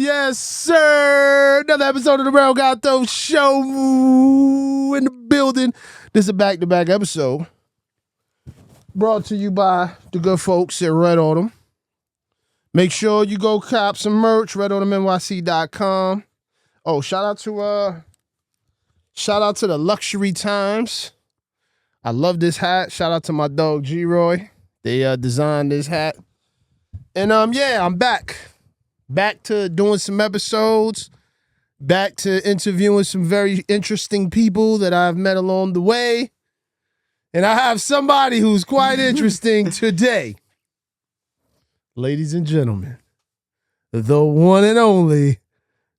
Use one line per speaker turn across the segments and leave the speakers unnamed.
Yes, sir. Another episode of the Rell Gato Show in the building. This is a back-to-back episode brought to you by the good folks at Red Autumn. Make sure you go cop some merch, redautumnyc.com. Oh, shout out to the Luxury Times. I love this hat. Shout out to my dog G-Roy. They designed this hat. And yeah, I'm back. Back to doing some episodes. Back to interviewing some very interesting people that I've met along the way. And I have somebody who's quite interesting today. Ladies and gentlemen, the one and only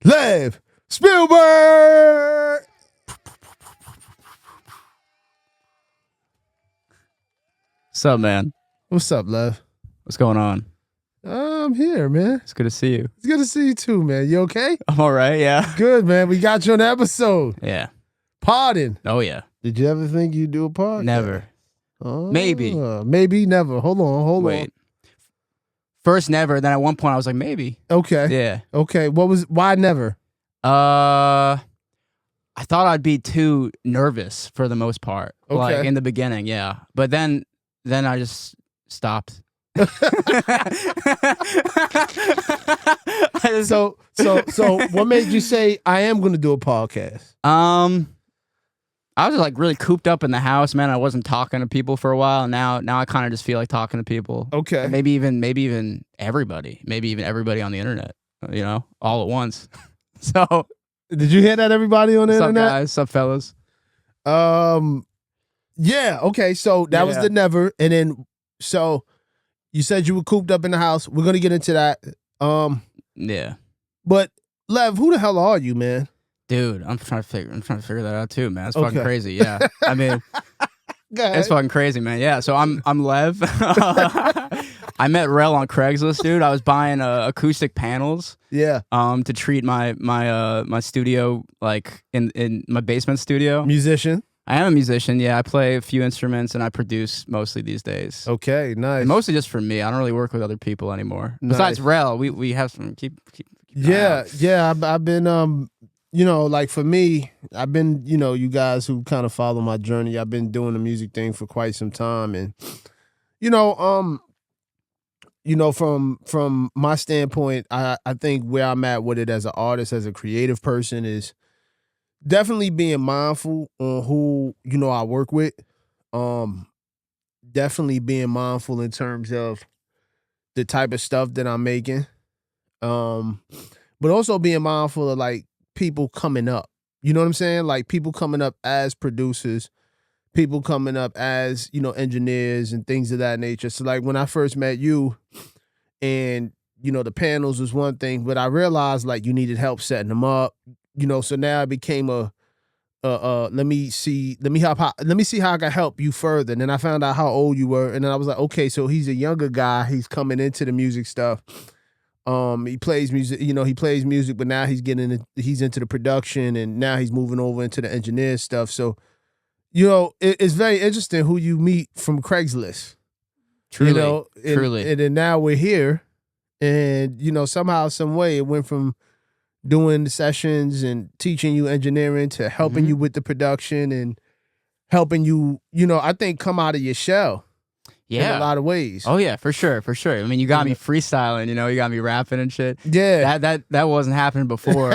Lev Spielberg.
What's up, man?
What's up, Lev?
What's going on?
I'm here, man.
It's good to see you.
It's good to see you too, man. You okay?
I'm all right, yeah.
Good, man. We got you on the episode.
Yeah.
Pardon.
Oh, yeah.
Did you ever think you'd do a podcast?
Never. Maybe.
Maybe never. Hold on.
Wait. First never, then at one point I was like, maybe.
Okay.
Yeah.
Okay. Why never?
I thought I'd be too nervous for the most part.
Okay.
Like in the beginning, yeah. But then I just stopped.
So what made you say I am going to do a podcast?
I was like really cooped up in the house, man. I wasn't talking to people for a while. Now I kind of just feel like talking to people.
Okay.
Maybe even everybody. Maybe even everybody on the internet. You know, all at once. So,
did you hear that, everybody on the
what's
internet?
up, guys? What's up, fellas?
Yeah. Okay. So that was the never, and then so you said you were cooped up in the house. We're gonna get into that.
Yeah.
But Lev, who the hell are you, man?
Dude, I'm trying to figure that out too, man. It's fucking crazy. Yeah. I mean, it's fucking crazy, man. Yeah. So I'm Lev. I met Rell on Craigslist, dude. I was buying acoustic panels.
Yeah.
To treat my studio, like in my basement studio.
Musician.
I am a musician. Yeah, I play a few instruments and I produce mostly these days.
Okay, nice.
And mostly just for me. I don't really work with other people anymore. Nice. Besides Rell, we have some keep
yeah. I've been like for me, I've been, you guys who kind of follow my journey, I've been doing the music thing for quite some time. And, from my standpoint, I think where I'm at with it as an artist, as a creative person is definitely being mindful on who, I work with. Definitely being mindful in terms of the type of stuff that I'm making. But also being mindful of like people coming up. You know what I'm saying? Like people coming up as producers, people coming up as, engineers and things of that nature. So like when I first met you and, the panels was one thing, but I realized like you needed help setting them up. So now it became let me see how I can help you further. And then I found out how old you were, and then I was like, okay, so he's a younger guy. He's coming into the music stuff. He plays music, but now he's into the production, and now he's moving over into the engineer stuff. So, it's very interesting who you meet from Craigslist.
Truly,
and then now we're here, and somehow, some way, it went from doing the sessions and teaching you engineering to helping you with the production and helping you, I think, come out of your shell.
Yeah.
In a lot of ways.
Oh yeah, for sure. I mean, you got me freestyling, you got me rapping and shit.
Yeah.
That wasn't happening before.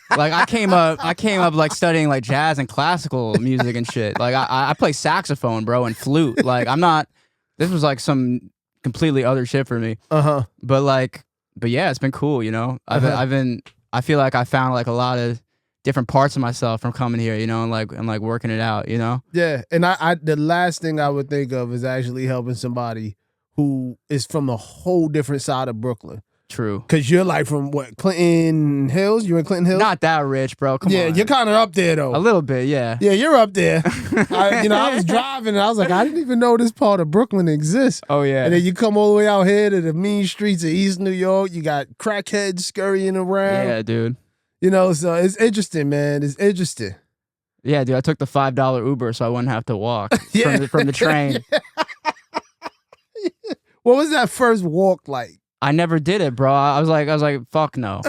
Like I came up like studying like jazz and classical music and shit. Like I play saxophone, bro, and flute. Like this was like some completely other shit for me. But yeah, it's been cool, I feel like I found like a lot of different parts of myself from coming here, and like working it out,
Yeah, and I the last thing I would think of is actually helping somebody who is from a whole different side of Brooklyn.
True.
Because you're like from what, Clinton Hills? You're in Clinton Hills?
Not that rich, bro. Come on.
Yeah, you're kind of up there though.
A little bit, yeah.
Yeah, you're up there. I was driving and I was like, I didn't even know this part of Brooklyn exists.
Oh yeah.
And then you come all the way out here to the mean streets of East New York. You got crackheads scurrying around.
Yeah, dude.
So it's interesting, man. It's interesting.
Yeah, dude. I took the $5 Uber so I wouldn't have to walk from the train.
What was that first walk like?
I never did it, bro. I was like, fuck no.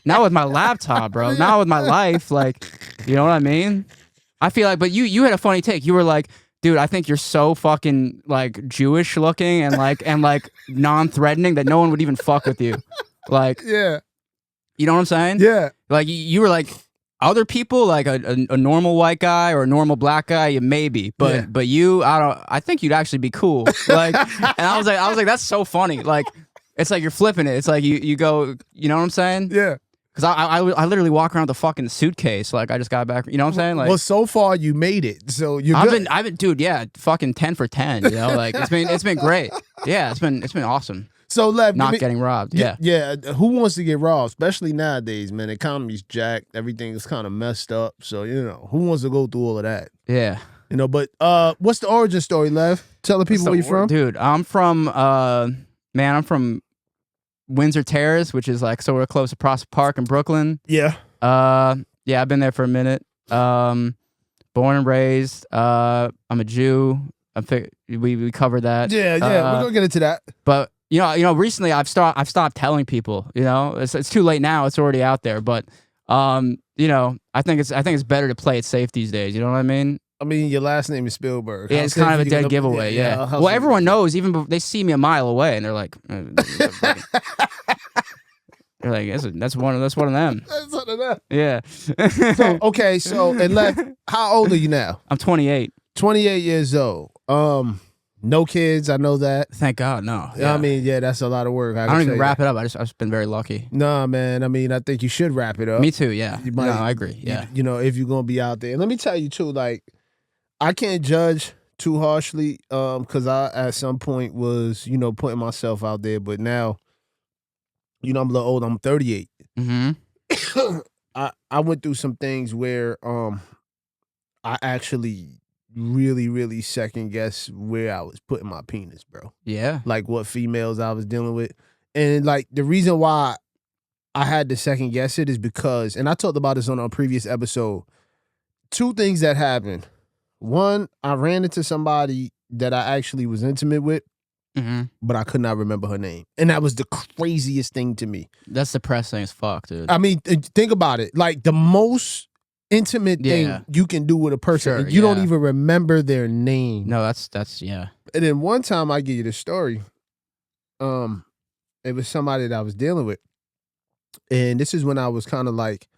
Not with my laptop, bro. Not with my life. Like, you know what I mean? I feel like, but you had a funny take. You were like, dude, I think you're so fucking like Jewish looking and like non-threatening that no one would even fuck with you. Like,
Yeah.
you know what I'm saying?
Yeah.
Like you were like other people, like a normal white guy or a normal black guy, maybe. But you, I think you'd actually be cool. Like, and I was like, that's so funny. Like, it's like you're flipping it. It's like you go, you know what I'm saying?
Yeah.
Because I literally walk around with a fucking suitcase. Like, I just got back. You know what I'm saying? Like,
well, so far you made it. So you're good.
I've been, dude. Yeah, fucking 10 for 10. You know, like it's been great. Yeah, it's been awesome.
So, Lev,
Not getting robbed. Yeah.
Yeah. Who wants to get robbed? Especially nowadays, man. The economy's jacked. Everything is kind of messed up. So, you know, who wants to go through all of that?
Yeah.
You know, but what's the origin story, Lev? Tell the people where you're from.
Dude, I'm from I'm from Windsor Terrace, which is like somewhere close to Prospect Park in Brooklyn.
Yeah.
Yeah, I've been there for a minute. Born and raised. I'm a Jew. We covered that.
Yeah, we're gonna get into that.
But you know, recently I've stopped telling people. You know, it's too late now. It's already out there. But you know, I think it's better to play it safe these days. You know what I mean?
I mean, your last name is Spielberg.
Yeah, it's kind of a dead giveaway. Yeah. Well, everyone knows. Even they see me a mile away, and they're like, they're like, that's one of them.
That's one of them.
Yeah.
So, okay, and Lev, how old are you now?
I'm 28.
28 years old. No kids. I know that.
Thank God, no.
Yeah. I mean, yeah, that's a lot of work.
I don't even wrap it up. I've just been very lucky.
Nah, man. I mean, I think you should wrap it up.
Me too. Yeah.
You might,
no, I agree. Yeah.
You know, if you're gonna be out there, and let me tell you too. Like, I can't judge too harshly, because I at some point was, you know, putting myself out there, but now, you know, I'm a little old. I'm 38.
Mm-hmm.
I went through some things where I actually really second guess where I was putting my penis, bro.
Yeah.
Like what females I was dealing with. And like the reason why I had to second guess it is because, and I talked about this on a previous episode, two things that happened. One, I ran into somebody that I actually was intimate with, but I could not remember her name. And that was the craziest thing to me.
That's depressing as fuck, dude.
I mean, think about it. Like the most intimate thing you can do with a person, and you don't even remember their name.
No, that's yeah.
And then one time, I give you the story. It was somebody that I was dealing with, and this is when I was kind of like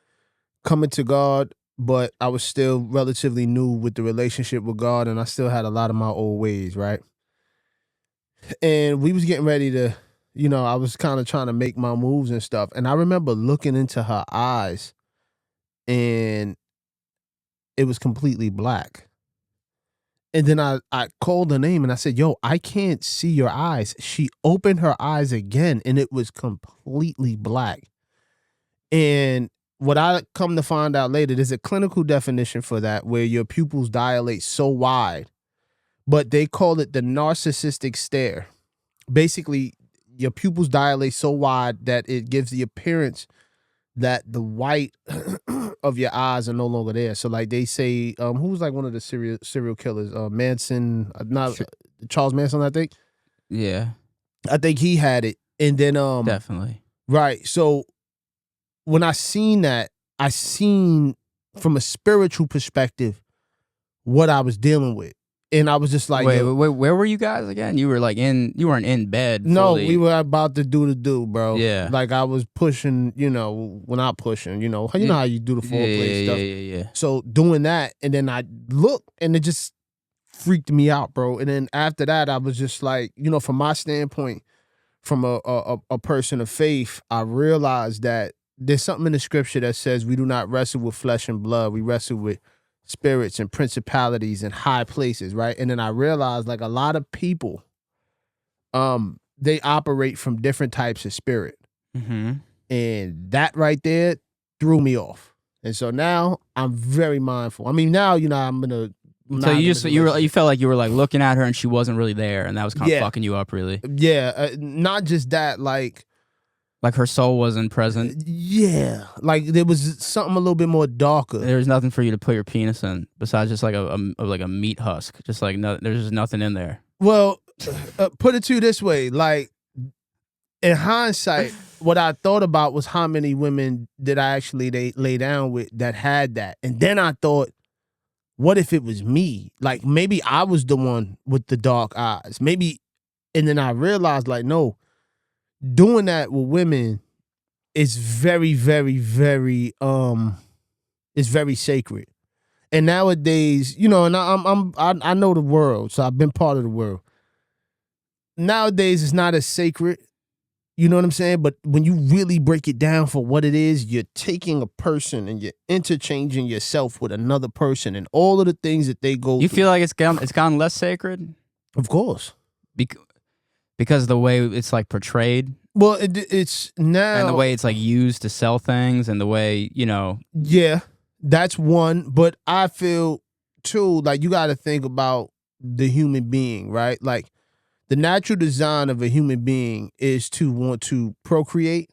coming to God, but I was still relatively new with the relationship with God, and I still had a lot of my old ways, right? And we was getting ready to, you know, I was kind of trying to make my moves and stuff, and I remember looking into her eyes, and it was completely black. And then I called her name and I said, yo, I can't see your eyes. She opened her eyes again and it was completely black. And what I come to find out later, there's a clinical definition for that where your pupils dilate so wide, but they call it the narcissistic stare. Basically, your pupils dilate so wide that it gives the appearance that the white of your eyes are no longer there. So like they say, who's like one of the serial killers? Manson, Charles Manson, I think.
Yeah.
I think he had it. And then
definitely.
Right. So when I seen that, I seen from a spiritual perspective what I was dealing with. And I was just like,
wait, where were you guys again? You weren't in bed.
No, we were about to do, bro.
Yeah.
Like I was pushing, you know, when I'm pushing, you know how you do the foreplay stuff.
Yeah.
So doing that, and then I looked, and it just freaked me out, bro. And then after that, I was just like, you know, from my standpoint, from a person of faith, I realized that there's something in the scripture that says we do not wrestle with flesh and blood. We wrestle with spirits and principalities and high places, right? And then I realized like a lot of people, they operate from different types of spirit.
Mm-hmm.
And that right there threw me off. And so now I'm very mindful. I mean, now, you know, I'm gonna.
So you felt like you were like looking at her and she wasn't really there, and that was kind of fucking you up, really.
Yeah, not just that, like
her soul wasn't present.
Yeah, like there was something a little bit more darker.
There's nothing for you to put your penis in besides just like a meat husk. Just like there's just nothing in there.
Well, put it to you this way, like in hindsight, what I thought about was how many women did I actually lay down with that had that, and then I thought, what if it was me? Like maybe I was the one with the dark eyes. Maybe, and then I realized like, no, doing that with women is very, very, very it's very sacred. And nowadays, you know, and I know the world, so I've been part of the world. Nowadays, it's not as sacred. You know what I'm saying? But when you really break it down for what it is, you're taking a person and you're interchanging yourself with another person and all of the things that they go
You
through.
feel like it's gone less sacred
Of course.
because of the way it's like portrayed
Well, it's now.
and the way it's like used to sell things and the way, you know.
Yeah, that's one. But I feel too like you got to think about the human being, right? Like the natural design of a human being is to want to procreate,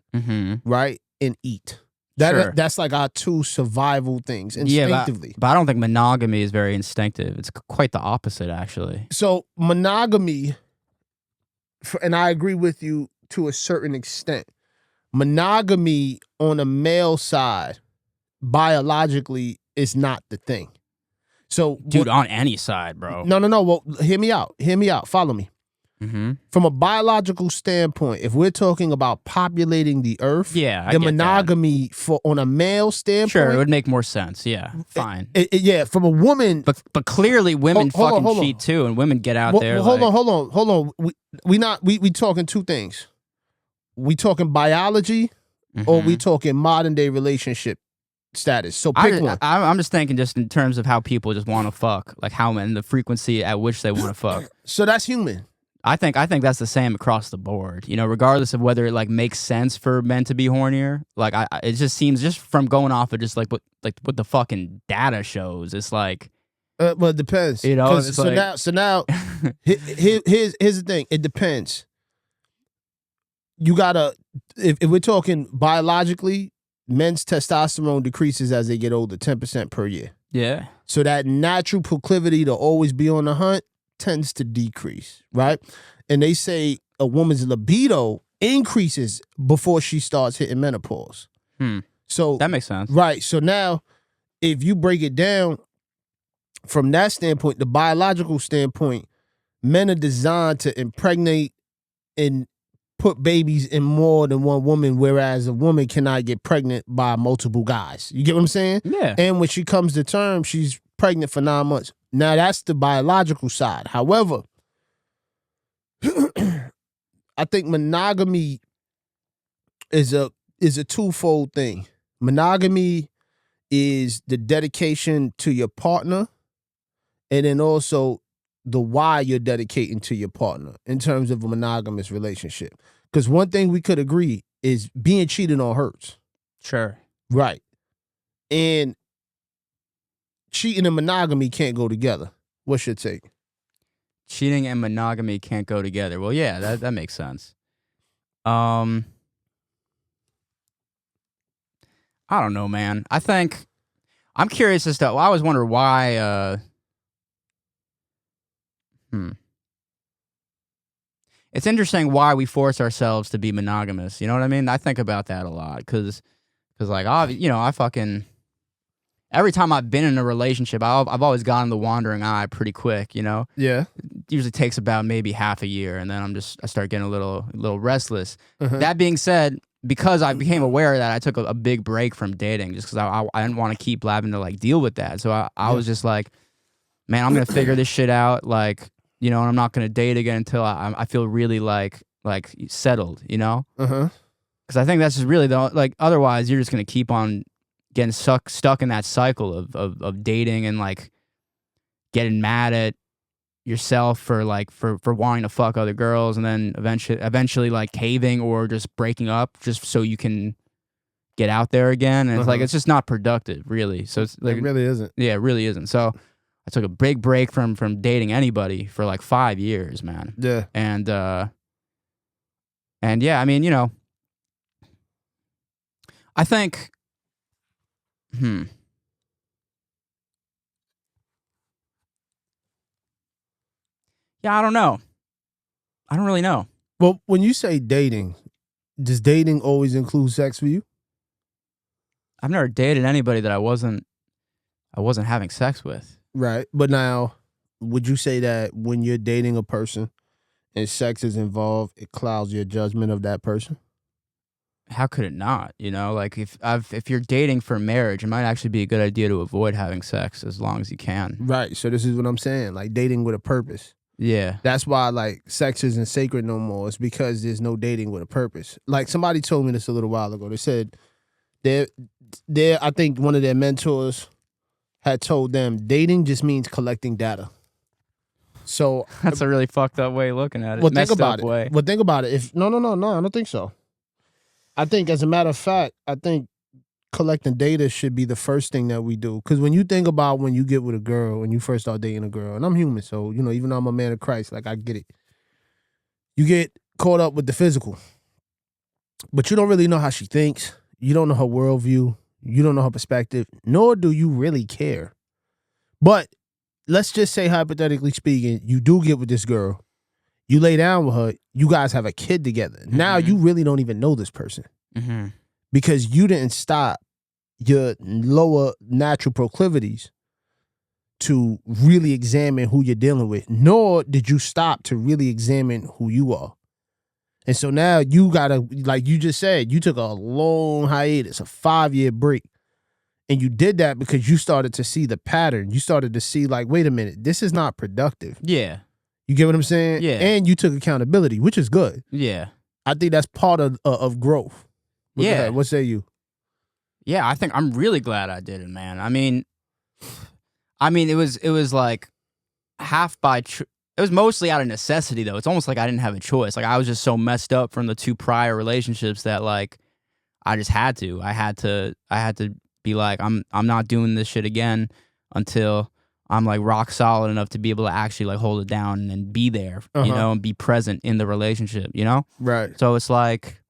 right, and eat.
Sure.
That's like our two survival things
Yeah,
instinctively.
but I don't think monogamy is very instinctive. It's quite the opposite, actually.
So monogamy, and I agree with you to a certain extent. Monogamy on a male side, biologically, is not the thing. So,
Dude, on any side, bro.
No. Well, hear me out. Hear me out. Follow me. From a biological standpoint, if we're talking about populating the earth,
Yeah,
the monogamy for on a male standpoint,
sure, it would make more sense. Yeah, fine.
Yeah, from a woman,
but clearly women
hold on.
cheat too, and women get out there.
Hold on. We talking two things. We talking biology, or we talking modern day relationship status. So pick one.
I'm just thinking just in terms of how people just want to fuck, like how and the frequency at which they want to fuck.
So that's human.
I think that's the same across the board. You know, regardless of whether it like makes sense for men to be hornier. Like it just seems just from going off of just like what the fucking data shows. It's like,
well, it depends.
You know,
so now, here's the thing. It depends. You gotta if we're talking biologically, men's testosterone decreases as they get older, 10% per year.
Yeah.
So that natural proclivity to always be on the hunt tends to decrease, right? And they say a woman's libido increases before she starts hitting menopause. So
that makes sense.
Right. So now, if you break it down from that standpoint, the biological standpoint, men are designed to impregnate and put babies in more than one woman, whereas a woman cannot get pregnant by multiple guys. You get what I'm saying?
Yeah.
And when she comes to term, she's pregnant for 9 months. Now that's the biological side. However, I think monogamy is a twofold thing. Monogamy is the dedication to your partner, and then also the why you're dedicating to your partner in terms of a monogamous relationship. Because one thing we could agree is being cheated on hurts.
Sure.
Right. And cheating and monogamy can't go together. What's your take?
Cheating and monogamy can't go together. Well, yeah, that makes sense. I don't know, man. I'm curious as to. Well, I always wonder why. It's interesting why we force ourselves to be monogamous. You know what I mean? I think about that a lot because like, I fucking. Every time I've been in a relationship, I've always gotten the wandering eye pretty quick, you know?
Yeah.
It usually takes about maybe half a year, and then I start getting a little restless. That being said, because I became aware of that, I took a big break from dating just because I didn't want to keep having to like deal with that. So I was just like, man, I'm gonna figure this shit out, like, you know, and I'm not gonna date again until I feel really like settled, you know? Because I think that's just really like otherwise you're just gonna keep on getting stuck in that cycle of dating and like getting mad at yourself for wanting to fuck other girls and then eventually like caving or just breaking up just so you can get out there again. And it's like it's just not productive, really. So it's like
it really isn't.
Yeah, it really isn't. So I took a big break from dating anybody for like 5 years, man.
Yeah.
And yeah, I mean, you know, I think yeah, I don't know. I don't really know.
Well, when you say dating, does dating always include sex for you?
I've never dated anybody that I wasn't having sex with.
Right. But now, would you say that when you're dating a person and sex is involved, it clouds your judgment of that person?
How could it not? You know, like if you're dating for marriage, it might actually be a good idea to avoid having sex as long as you can.
Right. So this is what I'm saying. Like dating with a purpose.
Yeah.
That's why like sex isn't sacred no more. It's because there's no dating with a purpose. Like somebody told me this a little while ago. They said I think one of their mentors had told them dating just means collecting data. So
That's a really fucked up way of looking at it.
well,
Messed
think about
up
it.
way.
Well, think about it. If no, I don't think so. I think, as a matter of fact, I think collecting data should be the first thing that we do. Because when you think about when you get with a girl, when you first start dating a girl, and I'm human, so even though I'm a man of Christ, like I get it. You get caught up with the physical, but you don't really know how she thinks. You don't know her worldview. You don't know her perspective, nor do you really care. But let's just say, hypothetically speaking, you do get with this girl. You lay down with her. You guys have a kid together. Mm-hmm. Now you really don't even know this person because you didn't stop your lower natural proclivities to really examine who you're dealing with, nor did you stop to really examine who you are. And so now you gotta, like you just said, you took a long hiatus, a 5-year break. And you did that because you started to see the pattern. You started to see like, wait a minute, this is not productive.
Yeah.
You get what I'm saying?
Yeah.
And you took accountability, which is good.
Yeah.
I think that's part of growth. But
yeah.
What say you?
Yeah, I think I'm really glad I did it, man. I mean, it was like half by. It was mostly out of necessity, though. It's almost like I didn't have a choice. Like I was just so messed up from the 2 prior relationships that like I just had to. I had to be like, I'm not doing this shit again until I'm like rock solid enough to be able to actually like hold it down and be there, and be present in the relationship, Right. So it's like,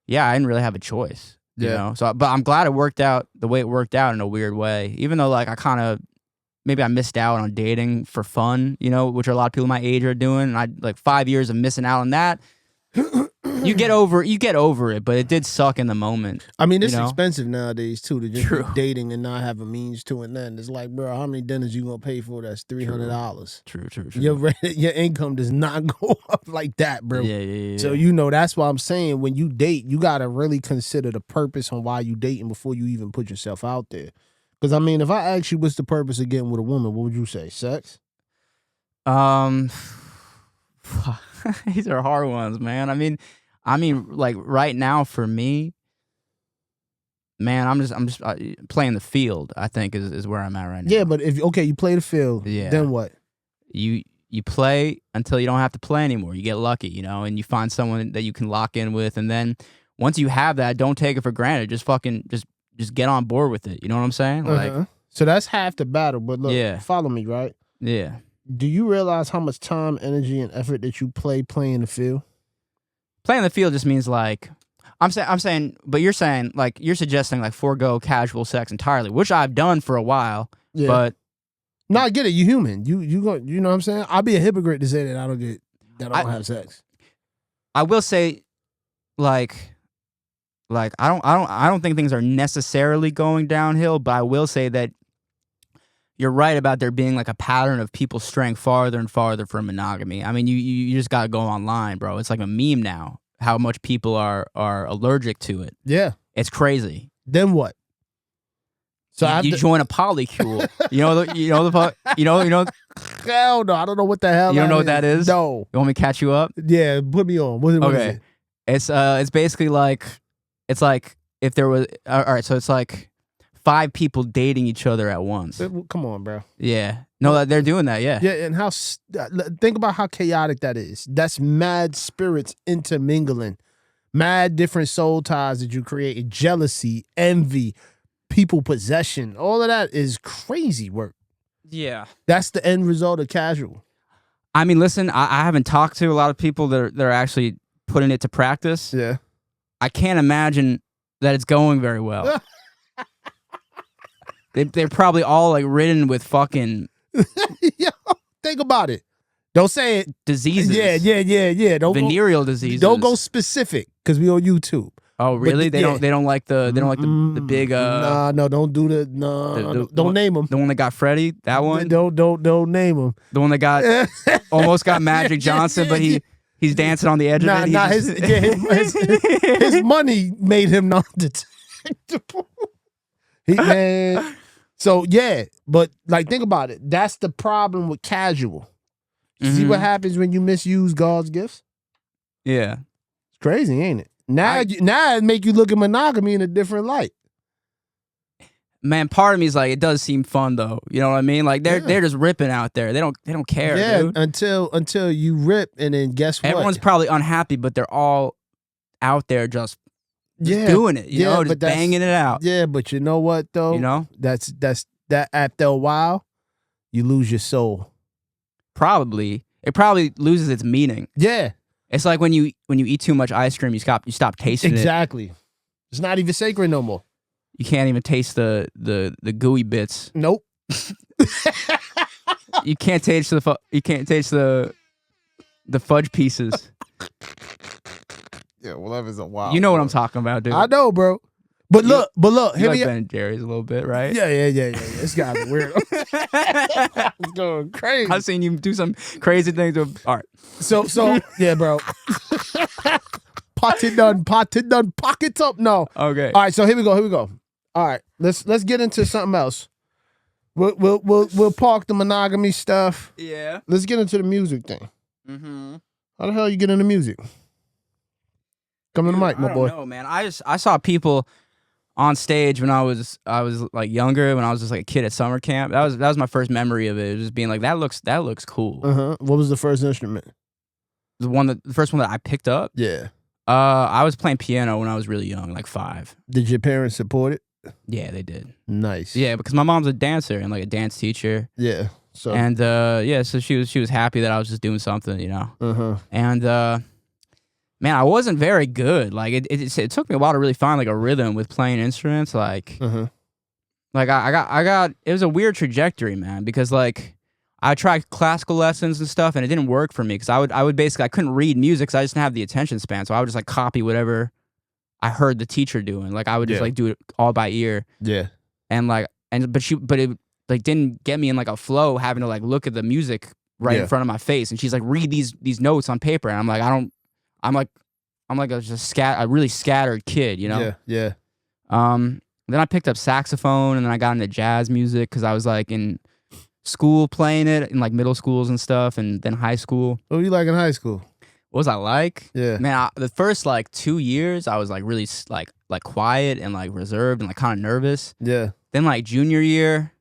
yeah, I didn't really have a choice, you know? So, but I'm glad it worked out the way it worked out in a weird way, even though like maybe I missed out on dating for fun, which a lot of people my age are doing. And I like 5 years of missing out on that. You get over it, but it did suck in the moment.
I mean, it's expensive nowadays too to just be dating and not have a means to an end. It's like, bro, how many dinners you gonna pay for? That's $300.
True.
Your income does not go up like that, bro.
Yeah.
So that's why I'm saying when you date, you gotta really consider the purpose on why you dating before you even put yourself out there. Because I mean, if I ask you what's the purpose of getting with a woman, what would you say? Sex?
These are hard ones, man. I mean, like right now for me, man, I'm just playing the field. I think is where I'm at right now.
Yeah, but if you play the field, then what?
You play until you don't have to play anymore. You get lucky, and you find someone that you can lock in with, and then once you have that, don't take it for granted. Just fucking just get on board with it. You know what I'm saying? Like,
so that's half the battle. But look, follow me, right?
Yeah.
Do you realize how much time, energy, and effort that you playing the field?
Playing the field just means like I'm saying, but you're saying like you're suggesting like forego casual sex entirely, which I've done for a while. Yeah. But
no, I get it. You're human. You know what I'm saying? I'll be a hypocrite to say that I don't have sex.
I will say, like I don't think things are necessarily going downhill, but I will say that you're right about there being like a pattern of people straying farther and farther from monogamy. I mean, you just gotta go online, bro. It's like a meme now. How much people are allergic to it. Yeah, it's crazy.
Then what?
So you join a polycule.
Hell no, I don't know what the hell.
You don't know what that is?
No.
You want me to catch you up?
Yeah, put me on. What
okay. Is it? It's basically like if there was all right. So it's like 5 people dating each other at once.
Come on, bro.
Yeah. No, they're doing that, yeah.
Yeah, and think about how chaotic that is. That's mad spirits intermingling. Mad different soul ties that you create. Jealousy, envy, people possession. All of that is crazy work.
Yeah.
That's the end result of casual.
I mean, listen, I haven't talked to a lot of people that are actually putting it to practice.
Yeah.
I can't imagine that it's going very well. They're probably all like ridden with fucking.
Yo, think about it. Don't say it.
diseases.
Yeah. Don't
Venereal diseases.
Don't go specific because we on YouTube.
Oh, really?
But,
They don't like the big
Nah, no, don't do the no. Don't name them.
The one that got Freddie, that one.
Don't name them.
The one that got almost got Magic Johnson, but he's dancing on the edge of it.
His money made him non-detectable. Man. So yeah, but like think about it. That's the problem with casual. See what happens when you misuse God's gifts?
Yeah.
It's crazy, ain't it? Now it make you look at monogamy in a different light.
Man, part of me is like, it does seem fun though. You know what I mean? Like they're just ripping out there. They don't care.
Yeah,
dude.
until you rip, and then guess what?
Everyone's probably unhappy, but they're all out there just doing it. You know, just banging it out.
Yeah, but you know what though?
You know,
that's that after a while, you lose your soul.
Probably. It probably loses its meaning.
Yeah.
It's like when you eat too much ice cream, you stop tasting it.
Exactly. It's not even sacred no more.
You can't even taste the gooey bits.
Nope.
You can't taste the fudge pieces.
Yeah, well, that is a wild.
You know what I'm talking about, dude.
I know, bro. But look,
you like Ben and Jerry's a little bit, right?
Yeah. This guy's weird. It's going crazy.
I've seen you do some crazy things with art.
So yeah, bro. Potted done, pockets up. No.
Okay.
All right, so here we go. All right, let's get into something else. We'll park the monogamy stuff.
Yeah.
Let's get into the music thing.
Mm-hmm.
How the hell you get into music? Come to the mic, my boy.
I don't know, man. I saw people on stage when I was like younger, when I was just like a kid at summer camp. That was my first memory of it. It was just being like, that looks cool.
What was the first instrument?
The first one that I picked up?
Yeah.
I was playing piano when I was really young, like 5.
Did your parents support it?
Yeah, they did.
Nice.
Yeah, because my mom's a dancer and like a dance teacher.
Yeah. So
and so she was happy that I was just doing something, you know. And man, I wasn't very good. Like it took me a while to really find like a rhythm with playing instruments. Like, like I got it was a weird trajectory, man, because like I tried classical lessons and stuff, and it didn't work for me because I would basically I couldn't read music because I just didn't have the attention span. So I would just like copy whatever I heard the teacher doing. Like I would just like do it all by ear. Yeah. And like but it like didn't get me in like a flow having to like look at the music right in front of my face. And she's like, read these notes on paper, and I'm like, I'm like a really scattered kid, you know?
Yeah.
Then I picked up saxophone, and then I got into jazz music because I was like in school playing it in like middle schools and stuff, and then high school.
What were you like in high school?
What was I like?
Yeah.
Man, the first like 2 years, I was like really like quiet and like reserved and like kind of nervous.
Yeah.
Then like junior year,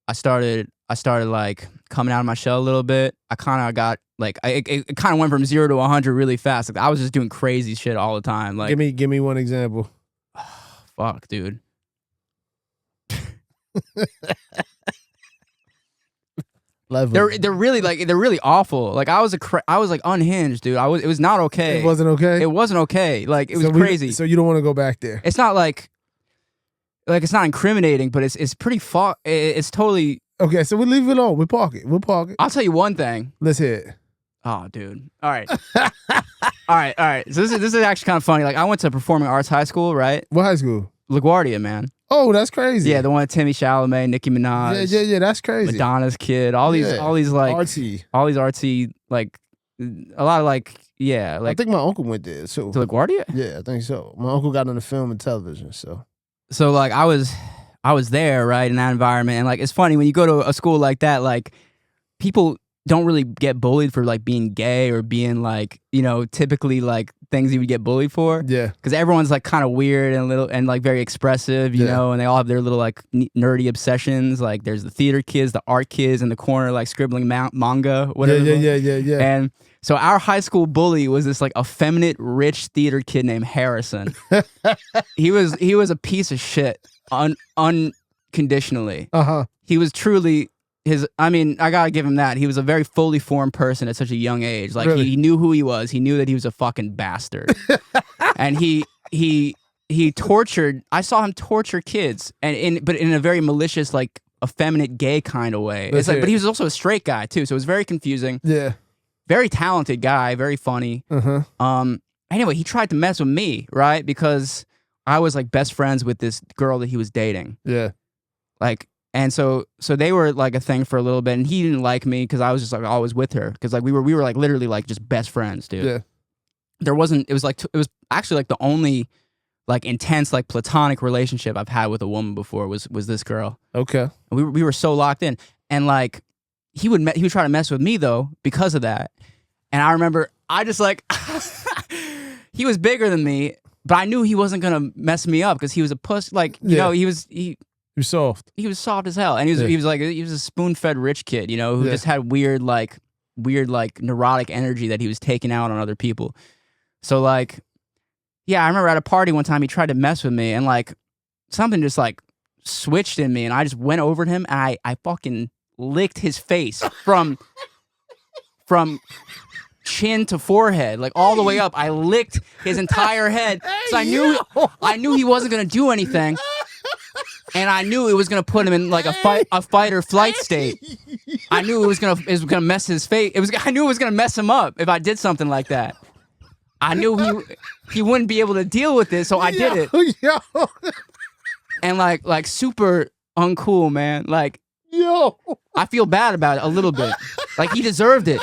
I started like coming out of my shell a little bit. I kind of got like it kind of went from 0 to 100 really fast. Like I was just doing crazy shit all the time. Like
give me one example.
Fuck, dude. They're really awful. Like I was like unhinged, dude. It was not okay.
It wasn't okay.
It wasn't okay. Like it was crazy.
So you don't want to go back there.
It's not like it's not incriminating, but it's pretty it's totally
okay. So we'll leave it alone. We'll park it.
I'll tell you one thing.
Let's hear it.
Oh, dude. All right. All right. So this is actually kind of funny. Like I went to performing arts high school, right?
What high school?
LaGuardia, man.
Oh, that's crazy.
Yeah, the one with Timmy Chalamet, Nicki Minaj.
Yeah, that's crazy.
Madonna's kid. All these like artsy, like a lot of like
I think my uncle went there too.
To LaGuardia?
Yeah, I think so. My uncle got into film and television, so
like I was there, right, in that environment, and like it's funny when you go to a school like that, like people don't really get bullied for like being gay or being like, you know, typically like things you would get bullied for.
Yeah.
Because everyone's like kind of weird and little and like very expressive, you know, and they all have their little like nerdy obsessions. Like there's the theater kids, the art kids in the corner, like scribbling manga, whatever.
Yeah.
And so our high school bully was this like effeminate, rich theater kid named Harrison. He was a piece of shit unconditionally. He was truly I gotta give him that. He was a very fully formed person at such a young age. Like he knew who he was. He knew that he was a fucking bastard. And he tortured. I saw him torture kids, but in a very malicious, like effeminate gay kind of way.
Let's
It's like,
hear
but
it.
he was also a straight guy too, so it was very confusing.
Yeah.
Very talented guy, very funny. Anyway, he tried to mess with me, right? Because I was like best friends with this girl that he was dating.
Yeah.
Like, and so they were like a thing for a little bit, and he didn't like me because I was just like always with her, because like we were like literally like just best friends, dude.
Yeah.
It was actually like the only like intense like platonic relationship I've had with a woman before was this girl.
Okay.
And we were so locked in, and like he would try to mess with me though because of that. And I remember I just like he was bigger than me, but I knew he wasn't gonna mess me up because he was a puss. Like you know, he was
soft.
He was soft as hell, and he was a spoon-fed rich kid, you know, who just had weird like neurotic energy that he was taking out on other people. So like, yeah, I remember at a party one time he tried to mess with me, and like something just like switched in me, and I just went over to him and I fucking licked his face from chin to forehead, like all the way up. I licked his entire head, so I knew he wasn't gonna do anything, and I knew it was gonna put him in like a fight or flight state. I knew it was gonna mess his face. I knew it was gonna mess him up if I did something like that. I knew he wouldn't be able to deal with it, so I did it.
Yo.
And like super uncool, man. Like, I feel bad about it a little bit. Like he deserved it,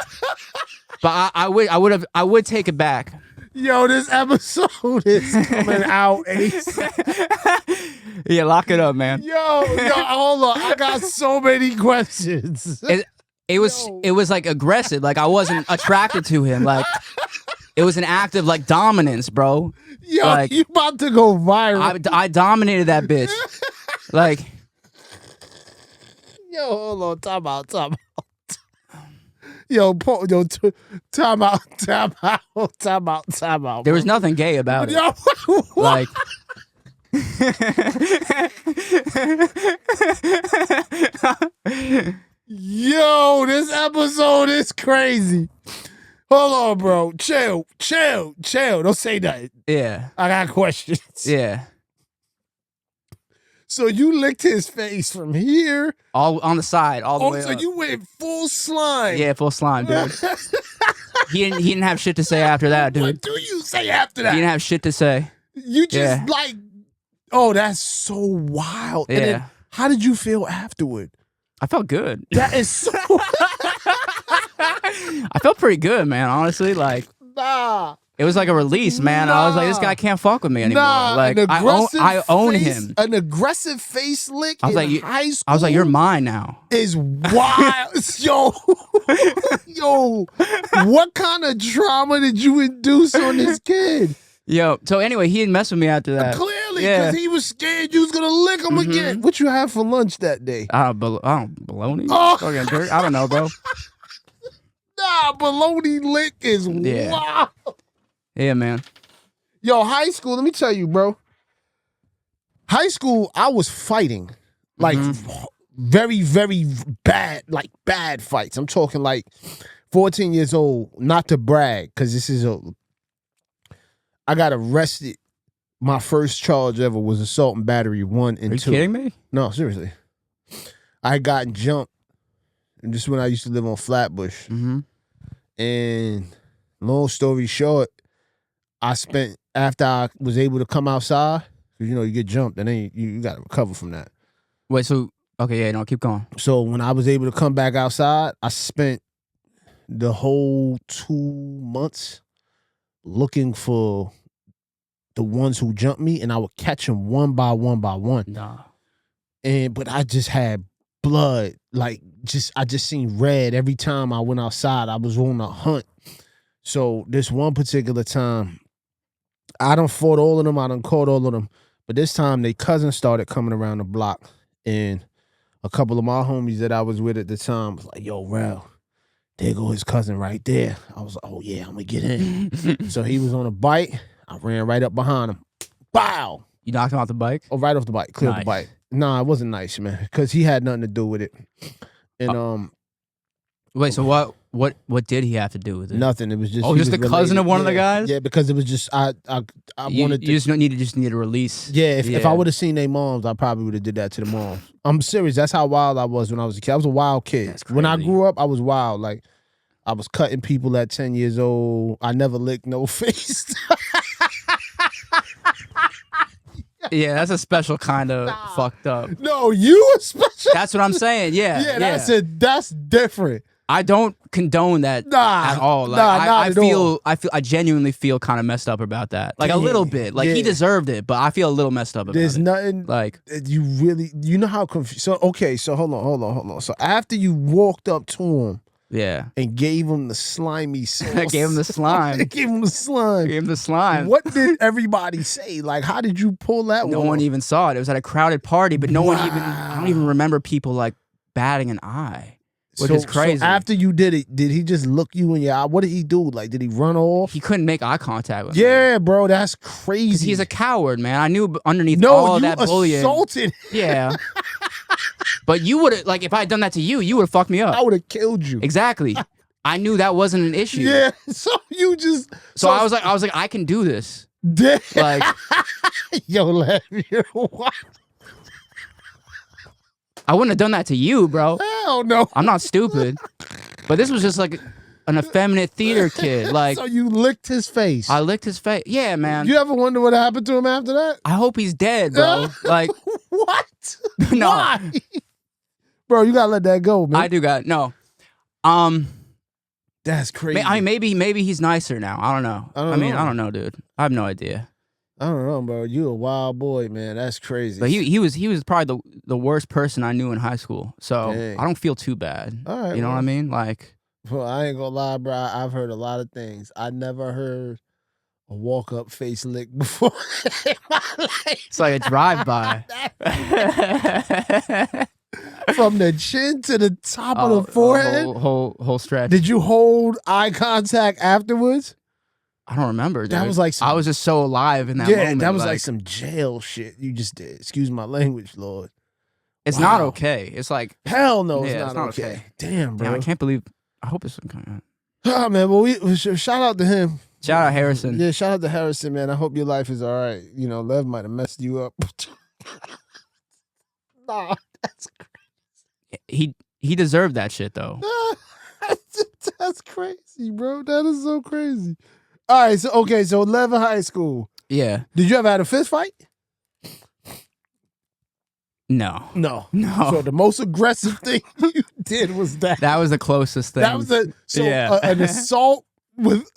but I would take it back.
Yo, this episode is coming out, Ace.
Yeah, lock it up, man.
Yo, hold on. I got so many questions.
It was like aggressive. Like I wasn't attracted to him. Like it was an act of like dominance, bro.
Yo,
like,
you about to go viral.
I dominated that bitch. Like,
yo, hold on. Time out. Yo, time out.
There was nothing gay about it.
Yo,
Like,
yo, this episode is crazy. Hold on, bro. Chill. Don't say nothing.
yeah,
I got questions.
yeah.
So you licked his face from here.
All on the side, all the way
So
up.
you went full slime.
Yeah, full slime, dude. He didn't have shit to say after that, dude.
What do you say after that?
He didn't have shit to say.
You just like, oh, that's so wild.
Yeah.
And then how did you feel afterward?
I felt good.
That is so.
I felt pretty good, man. Honestly, like
Nah.
it was like a release, man. I was like, this guy can't fuck with me anymore.
Nah,
Like I own him.
An aggressive face lick in high school.
I was like, you're mine now.
Is wild. Yo, what kind of trauma did you induce on this kid?
Yo, so anyway, he didn't mess with me after that.
Clearly, because he was scared you was gonna lick him again. What you have for lunch that day?
Bologna?
Oh.
Fucking dirt? I don't know, bro.
Nah, bologna lick is wild.
Yeah, man.
Yo, high school, let me tell you, bro. High school, I was fighting. Like, very, very bad fights. I'm talking like 14 years old, not to brag, because I got arrested. My first charge ever was assault and battery 1 and 2.
Are you kidding me?
No, seriously. I had gotten jumped. And this is when I used to live on Flatbush. And long story short, after I was able to come outside, because you get jumped and then you got to recover from that.
Wait, so, okay, yeah, no, keep going.
So when I was able to come back outside, I spent the whole 2 months looking for the ones who jumped me, and I would catch them one by one by one.
Nah.
But I just had blood, I just seen red every time I went outside. I was on a hunt. So this one particular time, I done fought all of them. I done caught all of them. But this time, their cousins started coming around the block, and a couple of my homies that I was with at the time was like, "Yo, Rell, there go his cousin right there." I was like, "Oh yeah, I'm gonna get in." So he was on a bike. I ran right up behind him. Bow!
You knocked him off the bike?
Oh, right off the bike. Cleared
Nice.
the bike. Nah, it wasn't nice, man, because he had nothing to do with it. And
Wait, so what What did he have to do with it?
Nothing. It was just.
Oh,
he
just
was
the cousin of one of the
Yeah.
guys?
Yeah, because it was just I wanted to.
You just need a release.
Yeah, if I would have seen their moms, I probably would have did that to the moms. I'm serious. That's how wild I was when I was a kid. I was a wild kid.
That's
When I
crazy.
grew up, I was wild. Like I was cutting people at 10 years old. I never licked no face.
Yeah, that's a special kind of fucked up.
No, you especially.
That's what I'm saying. Yeah,
Yeah, that's it. That's different.
I don't condone that at all. Like, I genuinely feel kind of messed up about that. Like a little bit. Like he deserved it, but I feel a little messed up about
There's
it.
nothing
Like
you know how confused. So okay, so hold on. So after you walked up to him,
yeah,
and gave him the slimy sauce,
I gave him the slime.
gave him the slime.
Gave him the slime.
What did everybody say? Like, how did you pull that?
No
one
one
off?
even saw it. It was at a crowded party, but no one even. I don't even remember people like batting an eye, which is crazy.
So after you did it, did he just look you in your eye? What did he do? Like, did he run off?
He couldn't make eye contact with me.
Yeah, bro, that's crazy.
He's a coward, man. I knew underneath all of that bullying.
Assaulted.
Yeah. But you would have, like, if I had done that to you, you would have fucked me up.
I would have killed you.
Exactly. I knew that wasn't an issue.
Yeah. So you just.
So I was like, I can do this. Like,
yo, let me. What?
I wouldn't have done that to you, bro.
Hell no.
I'm not stupid. But this was just like an effeminate theater kid. Like,
so you licked his face.
I licked his face. Yeah, man.
You ever wonder what happened to him after that?
I hope he's dead, bro. Like,
what?
No.
Why? Bro, you gotta let that go, man.
I do got no.
That's crazy.
I mean, maybe he's nicer now. I don't know. I don't know, dude. I have no idea.
I don't know, bro. You a wild boy, man. That's crazy.
But he was probably the worst person I knew in high school. So
Dang.
I don't feel too bad.
All right,
you know what I mean? Like,
well, I ain't gonna lie, bro. I've heard a lot of things. I never heard a walk-up face lick before in my life.
it's like a drive-by.
From the chin to the top of the forehead.
Whole stretch.
Did you hold eye contact afterwards?
I don't remember, dude.
That was like
I was just so alive in that moment.
Yeah, that was like some jail shit you just did. Excuse my language, Lord.
It's not okay. It's like
hell no,
yeah,
it's not okay. Damn, bro.
Damn, I can't believe. I hope it's okay.
Oh man, well, shout out to him.
Shout out Harrison.
Yeah, shout out to Harrison, man. I hope your life is all right. You know, Lev might have messed you up. Nah, that's
crazy. He deserved that shit though.
That's crazy, bro. That is so crazy. All right, so okay, so Lev in high school.
Yeah.
Did you ever have a fist fight?
No.
So the most aggressive thing you did was that.
That was the closest thing.
That was an assault with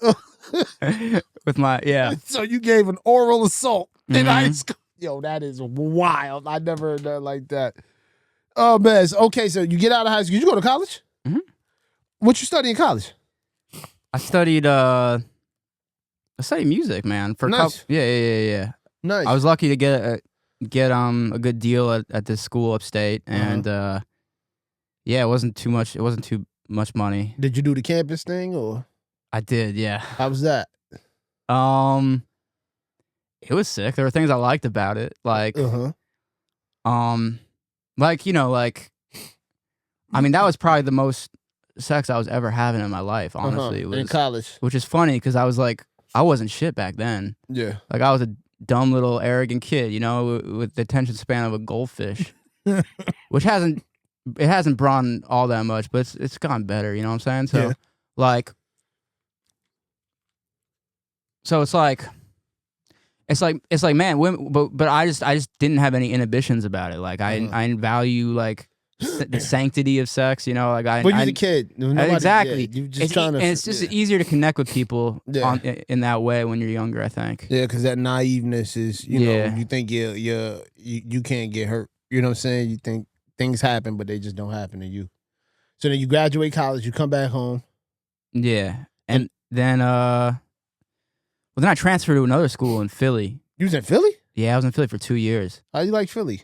with my
So you gave an oral assault in high school. Yo, that is wild. I never heard that like that. Oh man. Okay, so you get out of high school. Did you go to college?
Mm-hmm.
What you study in college?
I studied music, man. For
Nice.
Yeah.
Nice.
I was lucky to get a good deal at this school upstate, and it wasn't too much. It wasn't too much money.
Did you do the campus thing or?
I did, yeah.
How was that?
It was sick. There were things I liked about it, like I mean, that was probably the most sex I was ever having in my life. Honestly, it was
in college,
which is funny because I was like, I wasn't shit back then.
Yeah,
like I was a dumb little arrogant kid, you know, with the attention span of a goldfish, which hasn't brought all that much, but it's gotten better. You know what I'm saying? So it's like man, women, but I just didn't have any inhibitions about it. Like I didn't value like the sanctity of sex, you know. Like
but you're a kid,
exactly.
You just and
it's just easier to connect with people in that way when you're younger, I think.
Yeah, because that naiveness is, you know, you think you can't get hurt. You know what I'm saying? You think things happen, but they just don't happen to you. So then you graduate college, you come back home.
Yeah, and then I transferred to another school in Philly.
You was in Philly?
Yeah, I was in Philly for 2 years.
How you like Philly?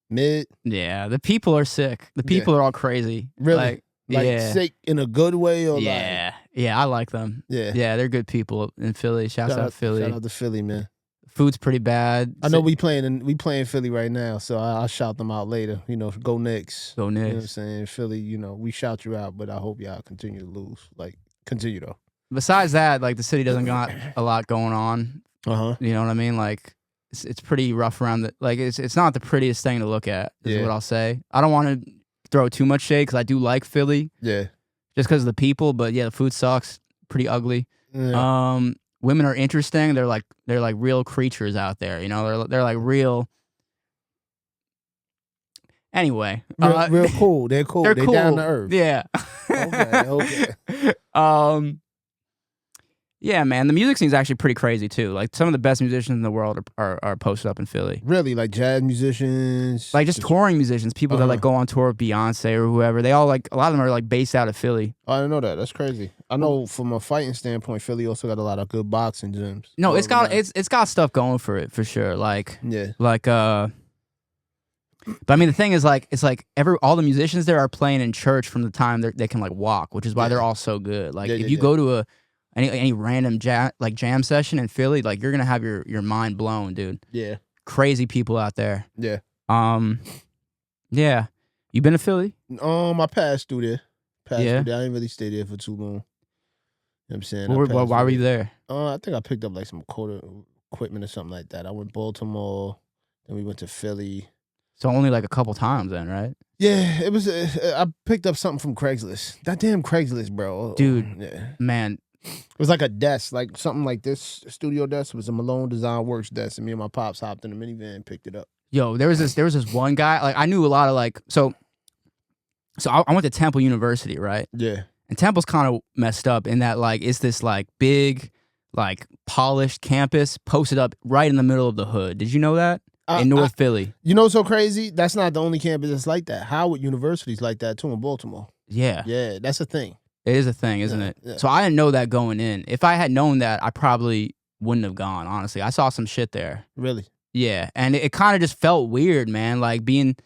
Mid?
Yeah, the people are sick. The people are all crazy.
Really? Like sick in a good way or
yeah, I like them. Yeah, they're good people in Philly. Shout out Philly.
Shout out to Philly, man.
Food's pretty bad.
I know we playing Philly right now, so I'll shout them out later. You know, go Knicks.
Go
You know what I'm
Knicks.
saying? Philly, you know, we shout you out, but I hope y'all continue to lose. Like, continue though.
Besides that, like the city doesn't got a lot going on.
Uh-huh.
You know what I mean? Like it's pretty rough around the like it's not the prettiest thing to look at, is what I'll say. I don't want to throw too much shade because I do like Philly.
Yeah.
Just because of the people, but yeah, the food sucks. Pretty ugly.
Yeah.
Women are interesting. They're like real creatures out there. You know, they're like real. Anyway,
real cool. They're cool. They're
cool.
Down to earth.
Yeah.
Okay.
Yeah, man. The music scene's actually pretty crazy too. Like some of the best musicians in the world are posted up in Philly.
Really, like jazz musicians,
like just touring musicians, people that like go on tour with Beyonce or whoever. They all like a lot of them are like based out of Philly.
Oh, I didn't know that. That's crazy. I know from a fighting standpoint, Philly also got a lot of good boxing gyms.
No, it's got stuff going for it for sure. Like but I mean the thing is like it's like all the musicians there are playing in church from the time they can like walk, which is why they're all so good. Like if you go to any random jam session in Philly, like you're gonna have your mind blown, dude.
Yeah.
Crazy people out there.
Yeah.
Yeah. You been to Philly?
I passed through there. I
Yeah.
didn't really stay there for too long. You know what I'm saying?
Why were you there?
I think I picked up like some quarter equipment or something like that. I went Baltimore, then we went to Philly.
So only like a couple times then, right?
Yeah, it was. I picked up something from Craigslist. That damn Craigslist, bro.
Dude,
yeah.
Man.
It was like a desk, like something like this studio desk. It was a Malone Design Works desk, and me and my pops hopped in the minivan and picked it up.
Yo, there was this one guy, like I knew a lot of like, so I went to Temple University, right?
Yeah.
And Temple's kind of messed up in that like it's this like big, like polished campus posted up right in the middle of the hood. Did you know that? In North Philly.
You know what's so crazy? That's not the only campus that's like that. Howard University's like that too in Baltimore.
Yeah.
Yeah, that's a thing.
It is a thing, isn't it?
Yeah.
So I didn't know that going in. If I had known that, I probably wouldn't have gone, honestly. I saw some shit there.
Really?
Yeah. And it kind of just felt weird, man. Like being,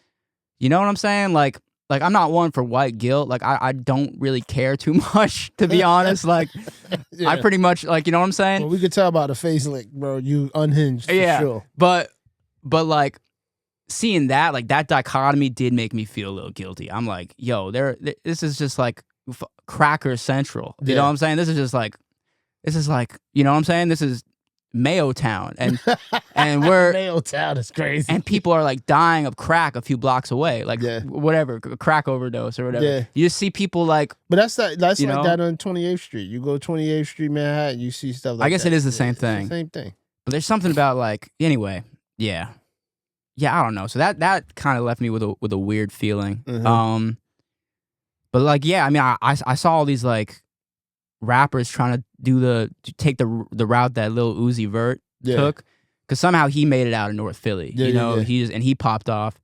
you know what I'm saying? Like I'm not one for white guilt. Like I don't really care too much, to be honest. Like I pretty much like, you know what I'm saying?
Well, we could tell by the face lick, bro. You unhinged for sure.
But like seeing that, like that dichotomy did make me feel a little guilty. I'm like, yo, this is just like cracker central. You know what I'm saying? This is like, you know what I'm saying? This is Mayo Town, and we're
Mayo Town is crazy,
and people are like dying of crack a few blocks away, like whatever, crack overdose or whatever. Yeah. You just see people like,
but that's like that on 28th Street. You go 28th Street, Manhattan, you see stuff like that.
I guess it is the same thing.
It's the same thing. But
there's something about like, anyway, yeah, I don't know. So that kind of left me with a weird feeling.
Mm-hmm.
But like, yeah, I mean, I saw all these like rappers trying to take the route that Lil Uzi Vert took, because somehow he made it out of North Philly. He popped off.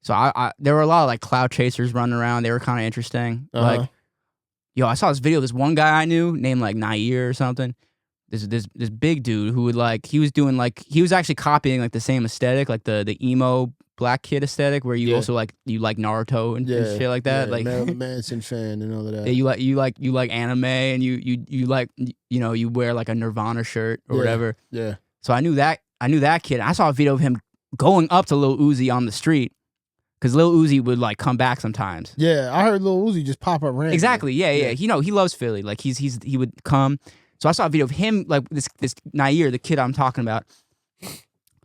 So I there were a lot of like cloud chasers running around. They were kind of interesting. Like, yo, I saw this video of this one guy I knew named like Nair or something. This big dude who would like, he was actually copying like the same aesthetic, like the emo black kid aesthetic, where you also like Naruto and shit like that. Like
Marilyn Manson fan and all of that.
You like anime, and you like, you know, you wear like a Nirvana shirt or whatever.
Yeah.
So I knew that kid. I saw a video of him going up to Lil Uzi on the street, because Lil Uzi would like come back sometimes.
Yeah, I heard Lil Uzi just pop up randomly.
Exactly. Yeah. You know, he loves Philly. Like he would come. So I saw a video of him, like this Nair, the kid I'm talking about.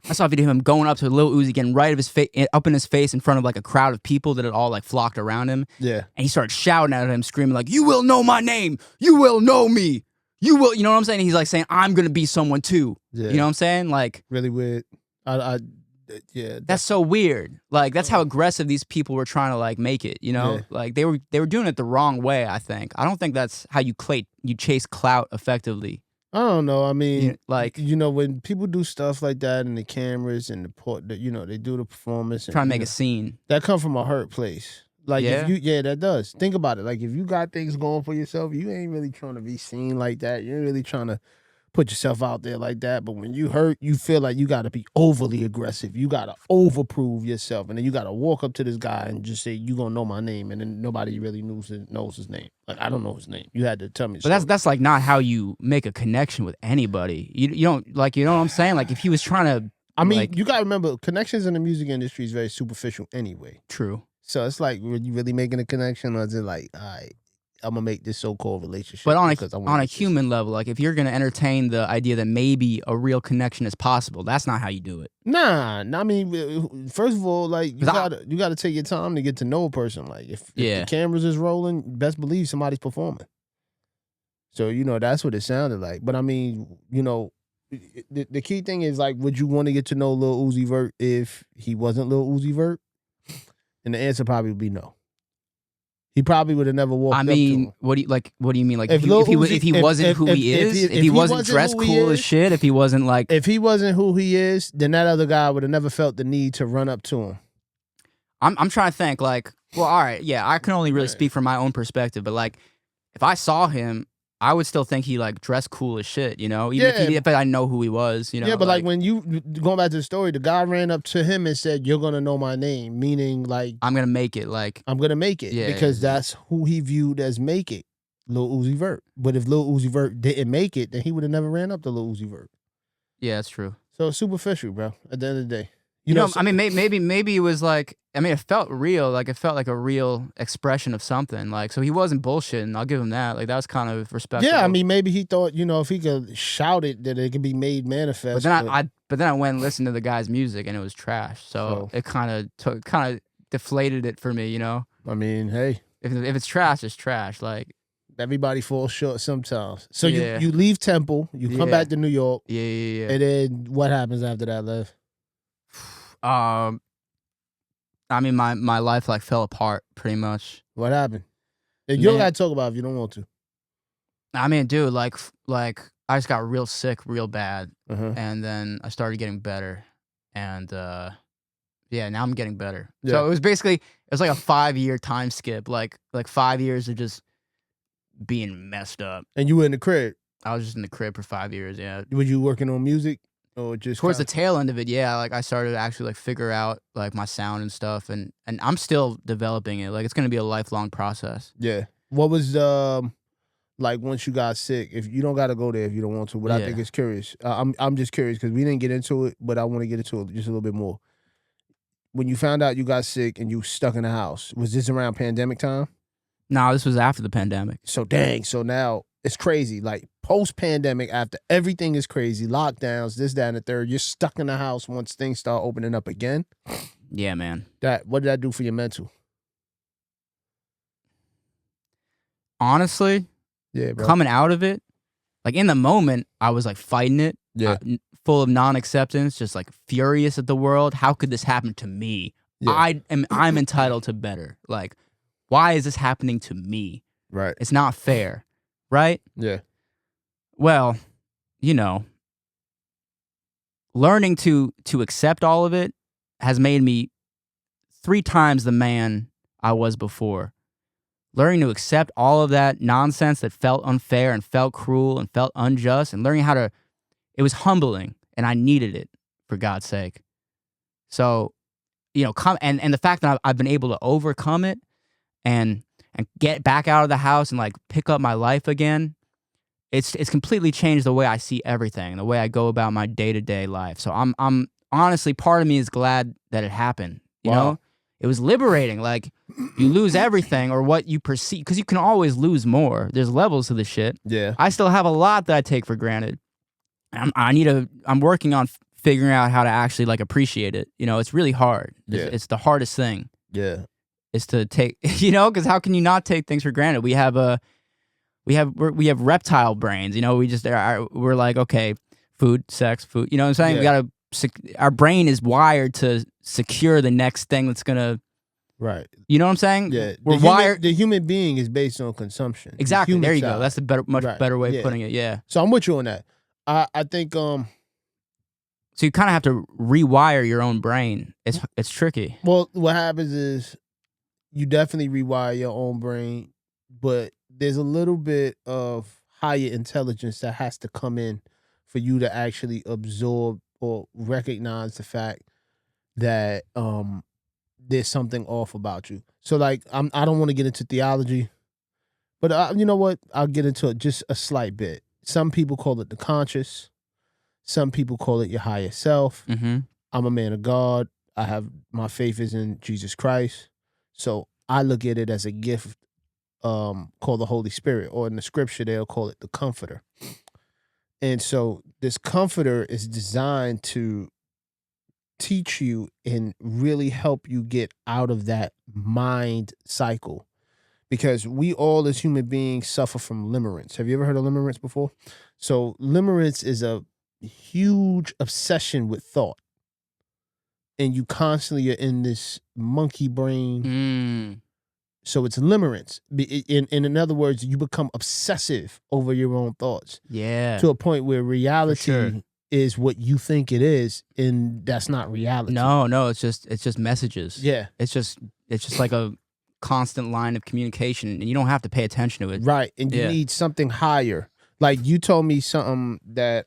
I saw a video of him going up to Lil Uzi, getting right of his up in his face in front of like a crowd of people that had all like flocked around him.
Yeah.
And he started shouting at him, screaming like, "You will know my name. You will know me. You will." You know what I'm saying? And he's like saying, "I'm gonna be someone too." Yeah. You know what I'm saying? Like,
really weird.
That's so weird. Like that's how aggressive these people were trying to like make it. You know, like they were doing it the wrong way. I think. I don't think that's how you chase clout effectively.
I don't know. I mean,
like,
you know, when people do stuff like that and the cameras and you know, they do the performance and
trying to make a scene,
that come from a hurt place. Like if that does. Think about it. Like if you got things going for yourself, you ain't really trying to be seen like that. You ain't really trying to put yourself out there like that. But when you hurt, you feel like you got to be overly aggressive. You got to overprove yourself. And then you got to walk up to this guy and just say, you going to know my name. And then nobody really knows his name. Like, I don't know his name. You had to tell me.
But that's like not how you make a connection with anybody. You don't like, you know what I'm saying? Like if he was trying to,
I mean,
like,
you got to remember, connections in the music industry is very superficial anyway.
True.
So it's like, were you really making a connection, or is it like, all right, I'm gonna make this so-called relationship?
But on a human level, like if you're gonna entertain the idea that maybe a real connection is possible, that's not how you do it.
Nah. I mean, first of all, like you gotta take your time to get to know a person. Like if the cameras is rolling, best believe somebody's performing. So that's what it sounded like. But I mean, the key thing is like, would you want to get to know Lil Uzi Vert if he wasn't Lil Uzi Vert? And the answer probably would be no. He probably would have never walked up to him.
What do you mean? Like if he wasn't who he is, if he wasn't dressed cool as shit, if he wasn't like,
if he wasn't who he is, then that other guy would have never felt the need to run up to him.
I'm trying to think like, well, all right, yeah, I can only really speak from my own perspective, but like, if I saw him, I would still think he like dressed cool as shit, even if I know who he was,
Yeah, but like when you going back to the story, the guy ran up to him and said, "You're gonna know my name," meaning like
I'm gonna make it. Like
I'm gonna make it, because that's who he viewed as make it, Lil Uzi Vert. But if Lil Uzi Vert didn't make it, then he would have never ran up to Lil Uzi Vert.
Yeah, that's true.
So it's superficial, bro. At the end of the day.
I mean, maybe it was like, I mean, it felt real. Like it felt like a real expression of something. Like, so he wasn't bullshitting. I'll give him that. Like that was kind of respectable.
Yeah, I mean, maybe he thought, if he could shout it, that it could be made manifest.
But then I went and listened to the guy's music, and it was trash. So it kind of deflated it for me. I
mean, hey,
if it's trash, it's trash. Like
everybody falls short sometimes. So you leave Temple, you come back to New York.
Yeah.
And then what happens after that, Lev?
I mean, my life like fell apart pretty much.
What happened? You don't gotta talk about it if you don't want to.
I mean, dude, like I just got real sick, real bad, and then I started getting better, and now I'm getting better. Yeah. So it was like a 5-year time skip, like 5 years of just being messed up.
And you were in the crib.
I was just in the crib for 5 years. Yeah.
Were you working on music? Or just
towards the tail end of it, yeah, like I started to actually like figure out like my sound and stuff, and I'm still developing it. Like it's gonna be a lifelong process.
Yeah. What was like once you got sick? If you don't gotta go there if you don't want to, but I think it's curious. I'm just curious because we didn't get into it, but I want to get into it just a little bit more. When you found out you got sick and you stuck in the house, was this around pandemic time?
No, this was after the pandemic.
So dang. So now it's crazy. Like post-pandemic, after everything is crazy, lockdowns, this, that, and the third, you're stuck in the house once things start opening up again.
Yeah, man.
What did that do for your mental?
Honestly,
yeah, bro.
Coming out of it, like in the moment, I was like fighting it.
Yeah.
Full of non-acceptance, just like furious at the world. How could this happen to me?
Yeah.
I'm entitled to better. Like, why is this happening to me?
Right.
It's not fair. Right?
Yeah.
Well, learning to accept all of it has made me 3 times the man I was before. Learning to accept all of that nonsense that felt unfair and felt cruel and felt unjust, and learning how to, it was humbling, and I needed it, for God's sake. So, and the fact that I've been able to overcome it and get back out of the house and like pick up my life again, it's completely changed the way I see everything, the way I go about my day-to-day life. So I'm honestly, part of me is glad that it happened. You know? It was liberating. Like, you lose everything or what you perceive, because you can always lose more. There's levels to this shit.
Yeah.
I still have a lot that I take for granted. I'm working on figuring out how to actually like appreciate it. It's really hard. It's the hardest thing.
Yeah.
Is to take, because how can you not take things for granted? We have reptile brains. We're like, okay, food, sex, food. You know what I'm saying?
Yeah.
Our brain is wired to secure the next thing that's gonna.
Right.
You know what I'm saying?
Yeah.
We're wired.
The human being is based on consumption.
Exactly. There you go. That's a much better way of putting it. Yeah.
So I'm with you on that. I think.
So you kind of have to rewire your own brain. It's tricky.
Well, what happens is you definitely rewire your own brain, but there's a little bit of higher intelligence that has to come in for you to actually absorb or recognize the fact that there's something off about you. So like I don't want to get into theology, but you know what? I'll get into it just a slight bit. Some people call it the conscious. Some people call it your higher self.
Mm-hmm.
I'm a man of God. My faith is in Jesus Christ. So I look at it as a gift called the Holy Spirit, or in the scripture they'll call it the Comforter. And so this Comforter is designed to teach you and really help you get out of that mind cycle, because we all as human beings suffer from limerence. Have you ever heard of limerence before? So limerence is a huge obsession with thought, and you constantly are in this monkey brain. So it's limerence. In other words, you become obsessive over your own thoughts.
Yeah.
To a point where reality is what you think it is, and that's not reality.
No, it's just messages.
Yeah.
It's just like a constant line of communication, and you don't have to pay attention to it.
Right. And you need something higher. Like you told me something that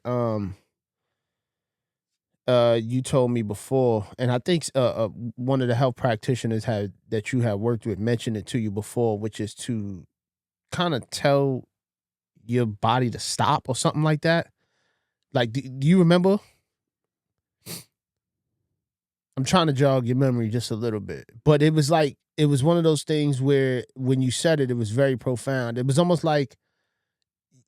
you told me before, and I think one of the health practitioners that you have worked with mentioned it to you before, which is to kind of tell your body to stop or something like that. Like, do you remember? I'm trying to jog your memory just a little bit, but it was one of those things where when you said it, it was very profound. It was almost like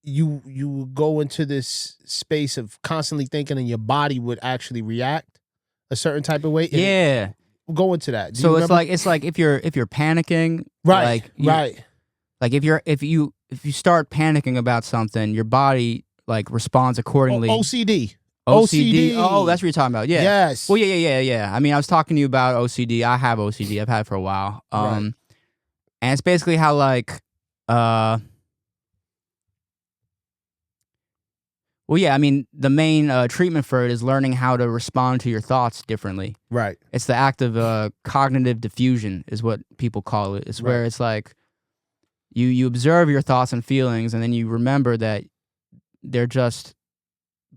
you would go into this space of constantly thinking, and your body would actually react a certain type of way.
Yeah.
Go into that.
So it's like if you're panicking,
right, right.
Like if you start panicking about something, your body like responds accordingly.
OCD.
OCD. Oh, that's what you're talking about. Yeah.
Yes.
Well, yeah. I mean, I was talking to you about OCD. I have OCD. I've had it for a while.
Right.
And it's basically how like well, yeah, I mean, the main treatment for it is learning how to respond to your thoughts differently. Right. It's the act of cognitive diffusion is what people call it. It's where it's like you observe your thoughts and feelings, and then you remember that they're just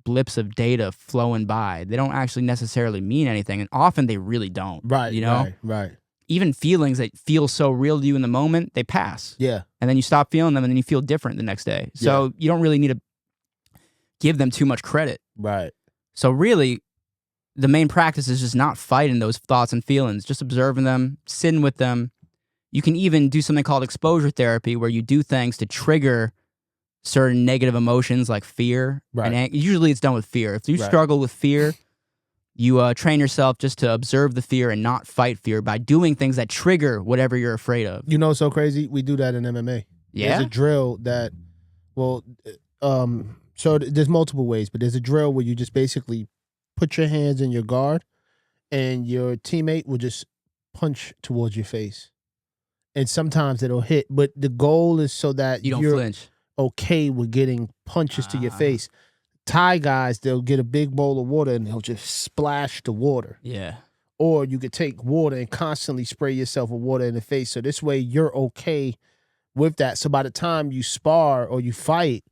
blips of data flowing by. They don't actually necessarily mean anything, and often they really don't.
Right,
you know?
Right.
Even feelings that feel so real to you in the moment, they pass. Yeah. And then you stop feeling them, and then you feel different the next day. So you don't really need to give them too much credit. Right. So really, the main practice is just not fighting those thoughts and feelings, just observing them, sitting with them. You can even do something called exposure therapy, where you do things to trigger certain negative emotions like fear. Right. And usually it's done with fear. If you struggle with fear, you train yourself just to observe the fear and not fight fear by doing things that trigger whatever you're afraid of.
You know what's so crazy? We do that in MMA. Yeah. There's a drill that, so there's multiple ways, but there's a drill where you just basically put your hands in your guard, and your teammate will just punch towards your face. And sometimes it'll hit, but the goal is so that
you don't flinch.
Okay with getting punches to your face. Thai guys, they'll get a big bowl of water and they'll just splash the water. Yeah. Or you could take water and constantly spray yourself with water in the face. So this way you're okay with that. So by the time you spar or you fight,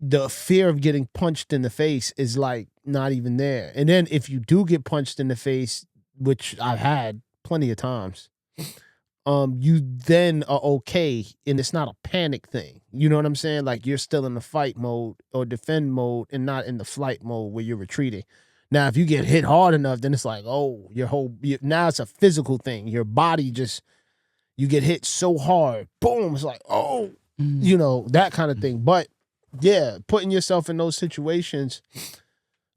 the fear of getting punched in the face is like not even there. And then if you do get punched in the face, which I've had plenty of times, you then are okay, and it's not a panic thing. You know what I'm saying? Like you're still in the fight mode or defend mode, and not in the flight mode where you're retreating. Now, if you get hit hard enough, then it's like, oh, now it's a physical thing. Your body you get hit so hard, boom, it's like, oh, that kind of thing. But yeah, putting yourself in those situations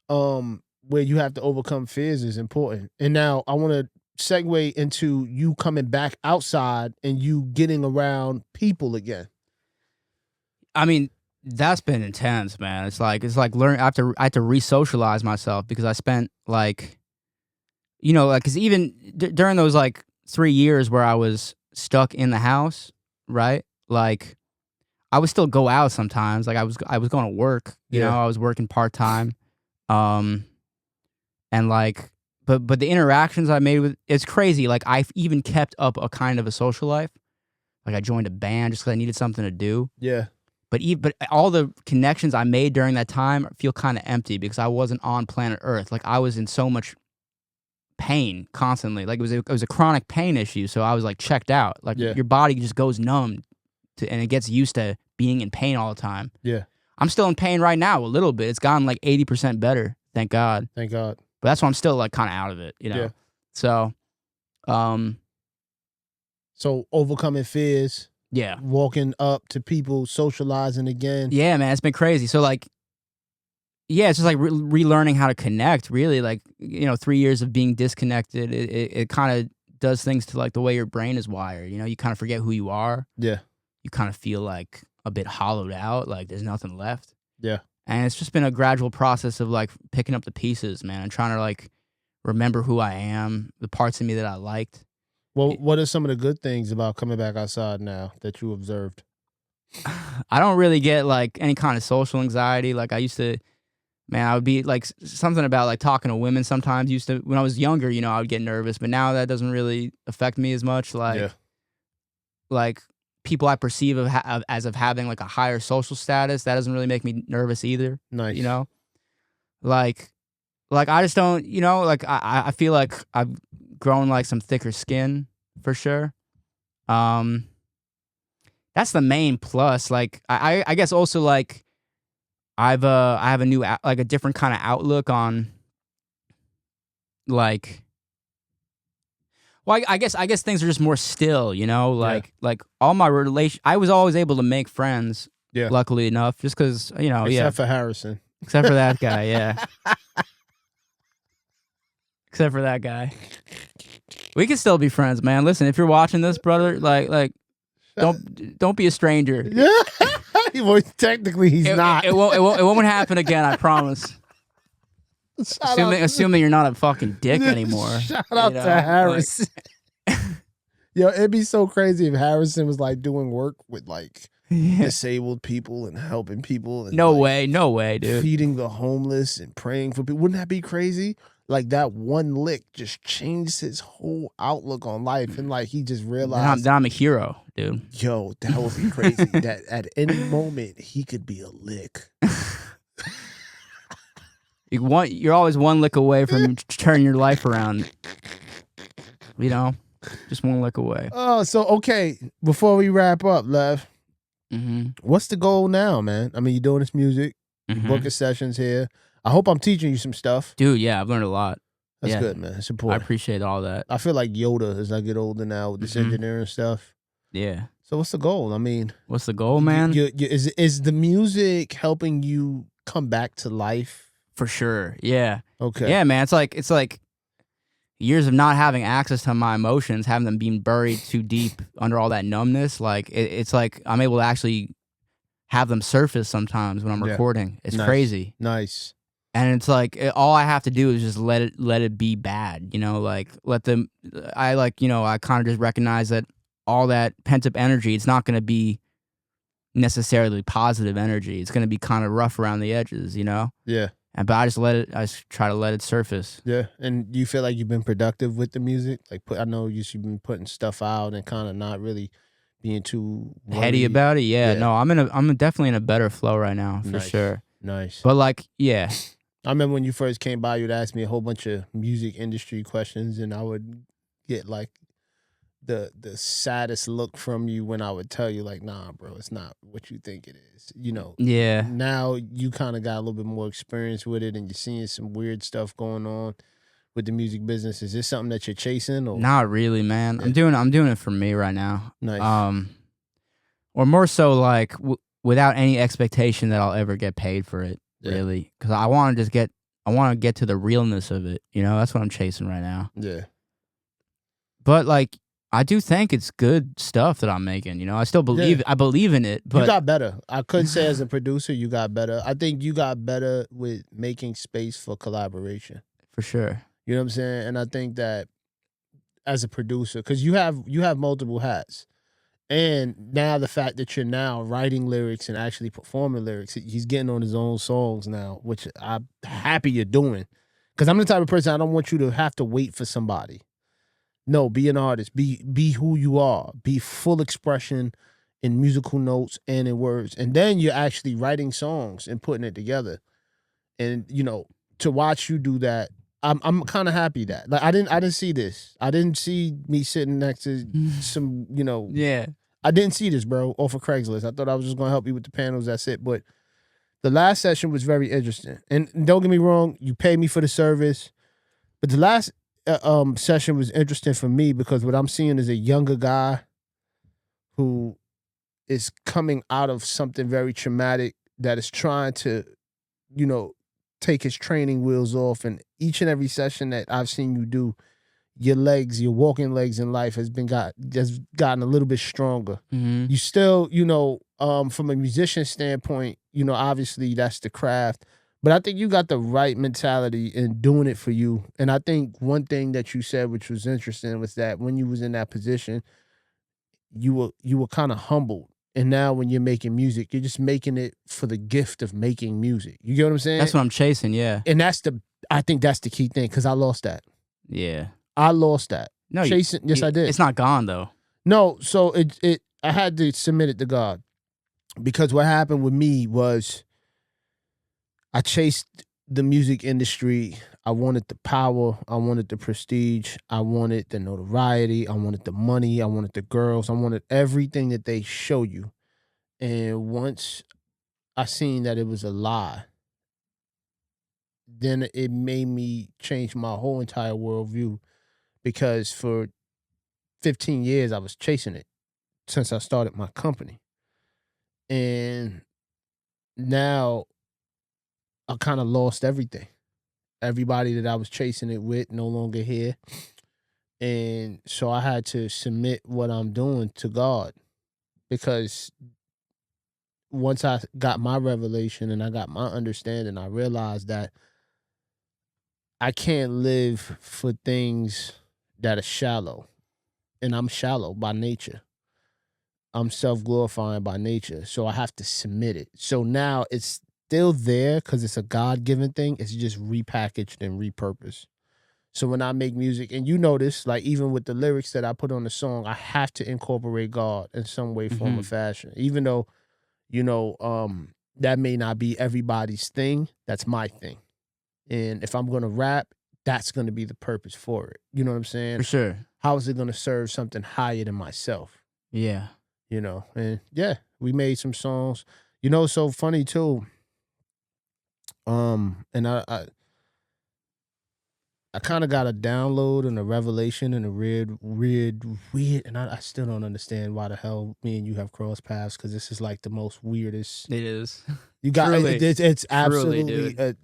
where you have to overcome fears is important. And now I want to segue into you coming back outside and you getting around people again.
I mean, that's been intense, man. It's like learning. I have to re-socialize myself, because I spent because even during those 3 years where I was stuck in the house, right? Like I would still go out sometimes. Like I was going to work, you know, I was working part-time. And but the interactions I made it's crazy. Like I've even kept up a kind of a social life. Like I joined a band just because I needed something to do. Yeah. but all the connections I made during that time feel kind of empty because I wasn't on planet Earth. Like I was in so much pain constantly. Like it was a chronic pain issue. So I was like checked out. Like
Yeah.
your body just goes numb and it gets used to being in pain all the time.
Yeah.
I'm still in pain right now a little bit. It's gotten like 80% better. Thank God.
Thank God.
But that's why I'm still like kind of out of it, you know?
Yeah.
So,
So overcoming fears,
yeah.
walking up to people, socializing again.
Yeah, man, it's been crazy. So like, yeah, it's just like relearning how to connect, really. Like, 3 years of being disconnected, it kind of does things to like the way your brain is wired. You kind of forget who you are.
Yeah.
You kind of feel like a bit hollowed out, like there's nothing left.
Yeah.
And it's just been a gradual process of like picking up the pieces, man, and trying to like remember who I am, the parts of me that I liked.
Well, what are some of the good things about coming back outside now that you observed?
I don't really get like any kind of social anxiety. Like I used to, man, I would be like something about like talking to women sometimes used to, when I was younger, I would get nervous, but now that doesn't really affect me as much. Like, like people I perceive as having like a higher social status, that doesn't really make me nervous either.
Nice.
Like I just don't, like I feel like I've grown like some thicker skin for sure. That's the main plus. Like I guess also like I have a new like a different kind of outlook on like. Well, I guess things are just more still, like all my I was always able to make friends.
Yeah.
Luckily enough, just because
Except for Harrison.
Except for that guy, yeah. Except for that guy. We can still be friends, man. Listen, if you're watching this, brother, like don't be a stranger.
Yeah. Well, technically he's not.
It won't happen again, I promise. Assuming you're not a fucking dick anymore.
Shout out to Harrison. Yo, it'd be so crazy if Harrison was like doing work with like disabled people and helping people. And,
no way, dude.
Feeding the homeless and praying for people. Wouldn't that be crazy? Like that one lick just changed his whole outlook on life, and like he just realized
that I'm a hero, dude.
Yo, that would be crazy. That at any moment he could be a lick.
You're always one lick away from turning your life around. Just one lick away.
Oh, so okay. Before we wrap up, Lev, what's the goal now, man? I mean, you're doing this music, booking sessions here. I hope I'm teaching you some stuff.
Dude, yeah, I've learned a lot.
That's good, man. It's important.
I appreciate all that.
I feel like Yoda as I get older now with this engineering stuff.
Yeah.
So what's the goal? I mean,
what's the goal, man?
Is the music helping you come back to life?
For sure. Yeah.
Okay.
Yeah, man. It's like years of not having access to my emotions, having them being buried too deep under all that numbness. Like it's like I'm able to actually have them surface sometimes when I'm recording. It's crazy.
Nice.
And it's like all I have to do is just let it be bad, like let them. I kind of just recognize that all that pent up energy, it's not going to be necessarily positive energy. It's going to be kind of rough around the edges,
Yeah.
But I just try to let it surface.
Yeah. And do you feel like you've been productive with the music? Like I know you've been putting stuff out and kind of not really being too
heady about it. Yeah. No, I'm definitely in a better flow right now for sure.
Nice.
But like, yeah.
I remember when you first came by, you'd ask me a whole bunch of music industry questions, and I would get like the saddest look from you when I would tell you like, nah, bro, it's not what you think it is.
Yeah.
Now you kind of got a little bit more experience with it, and you're seeing some weird stuff going on with the music business. Is this something that you're chasing? Or
not really, man. Yeah. I'm doing it for me right now.
Nice.
Or more so like without any expectation that I'll ever get paid for it. Really, because I want to get to the realness of it. That's what I'm chasing right now.
Yeah.
But like, I do think it's good stuff that I'm making. I still believe I believe in it. But
you got better. I could say as a producer, you got better. I think you got better with making space for collaboration.
For sure.
You know what I'm saying? And I think that as a producer, because you have multiple hats. And now the fact that you're now writing lyrics and actually performing lyrics, he's getting on his own songs now, which I'm happy you're doing. Because I'm the type of person, I don't want you to have to wait for somebody. No, be an artist. Be who you are. Be full expression in musical notes and in words. And then you're actually writing songs and putting it together. And to watch you do that, I'm kind of happy that like I didn't see this. I didn't see me sitting next to some
Yeah.
I didn't see this, bro, off of Craigslist. I thought I was just gonna help you with the panels. That's it. But the last session was very interesting. And don't get me wrong, you pay me for the service, but the last session was interesting for me because what I'm seeing is a younger guy who is coming out of something very traumatic that is trying to, take his training wheels off. And each and every session that I've seen you do, your walking legs in life has gotten a little bit stronger.
Mm-hmm.
You still, from a musician standpoint, obviously that's the craft. But I think you got the right mentality in doing it for you. And I think one thing that you said, which was interesting, was that when you was in that position, you were kind of humbled. And now when you're making music, you're just making it for the gift of making music. You get what I'm saying?
That's what I'm chasing. Yeah.
And I think that's the key thing because I lost that.
Yeah.
I lost that.
No,
Chasing, yes, I did.
It's not gone though.
No, so I had to submit it to God because what happened with me was I chased the music industry. I wanted the power. I wanted the prestige. I wanted the notoriety. I wanted the money. I wanted the girls. I wanted everything that they show you. And once I seen that it was a lie, then it made me change my whole entire worldview because for 15 years I was chasing it since I started my company. And now I kind of lost everything. Everybody that I was chasing it with no longer here. And so I had to submit what I'm doing to God because once I got my revelation and I got my understanding, I realized that I can't live for things that are shallow. And I'm shallow by nature. I'm self-glorifying by nature. So I have to submit it. So now it's still there because it's a God-given thing. It's just repackaged and repurposed. So when I make music, and you notice, like even with the lyrics that I put on the song, I have to incorporate God in some way, form, or fashion. Even though, that may not be everybody's thing, that's my thing. And if I'm going to rap, that's going to be the purpose for it. You know what I'm saying?
For sure.
How is it going to serve something higher than myself?
Yeah.
And yeah, we made some songs. So funny too. And I kind of got a download and a revelation and a weird, and I still don't understand why the hell me and you have crossed paths because this is like the most weirdest.
It is.
You got
Truly.
it's absolutely
Truly,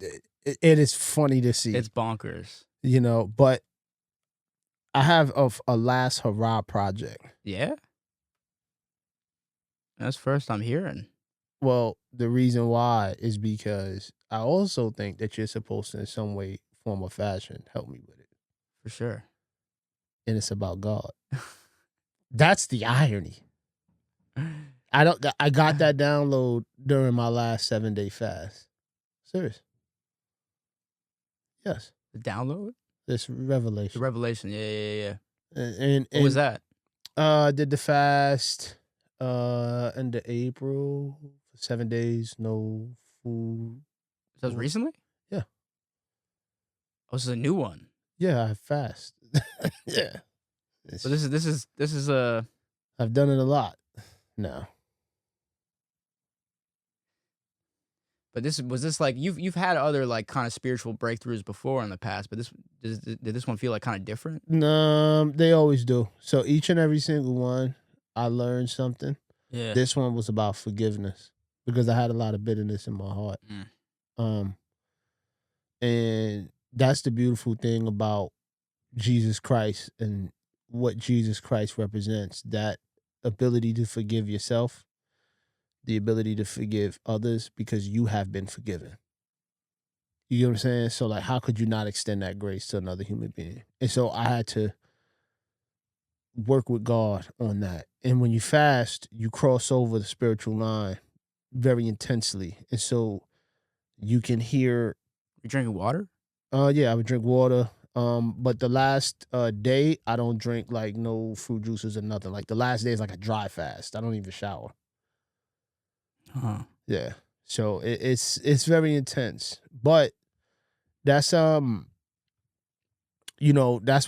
it is funny to see.
It's bonkers.
But I have a last hurrah project.
Yeah. That's first I'm hearing.
Well, the reason why is because I also think that you're supposed to, in some way, form, or fashion, help me with it.
For sure.
And it's about God. That's the irony. I got that download during my last 7-day fast. Serious. Yes.
The download?
This revelation.
The revelation. Yeah.
And
what was that?
Did the fast end of April, 7 days, no food.
That was recently?
Yeah.
Oh, this is a new one.
Yeah, I fast. Yeah.
So this is
I've done it a lot. No.
But was this like you've had other like kind of spiritual breakthroughs before in the past, but did this one feel like kind of different?
No, they always do. So each and every single one, I learned something.
Yeah.
This one was about forgiveness because I had a lot of bitterness in my heart. And that's the beautiful thing about Jesus Christ and what Jesus Christ represents, that ability to forgive yourself, the ability to forgive others because you have been forgiven. You know what I'm saying? So like, how could you not extend that grace to another human being? And so I had to work with God on that. And when you fast, you cross over the spiritual line very intensely. And so you can hear.
You drinking water?
Yeah, I would drink water. But the last day, I don't drink like no fruit juices or nothing. Like the last day is like a dry fast. I don't even shower.
Huh.
Yeah. So it's very intense. But that's that's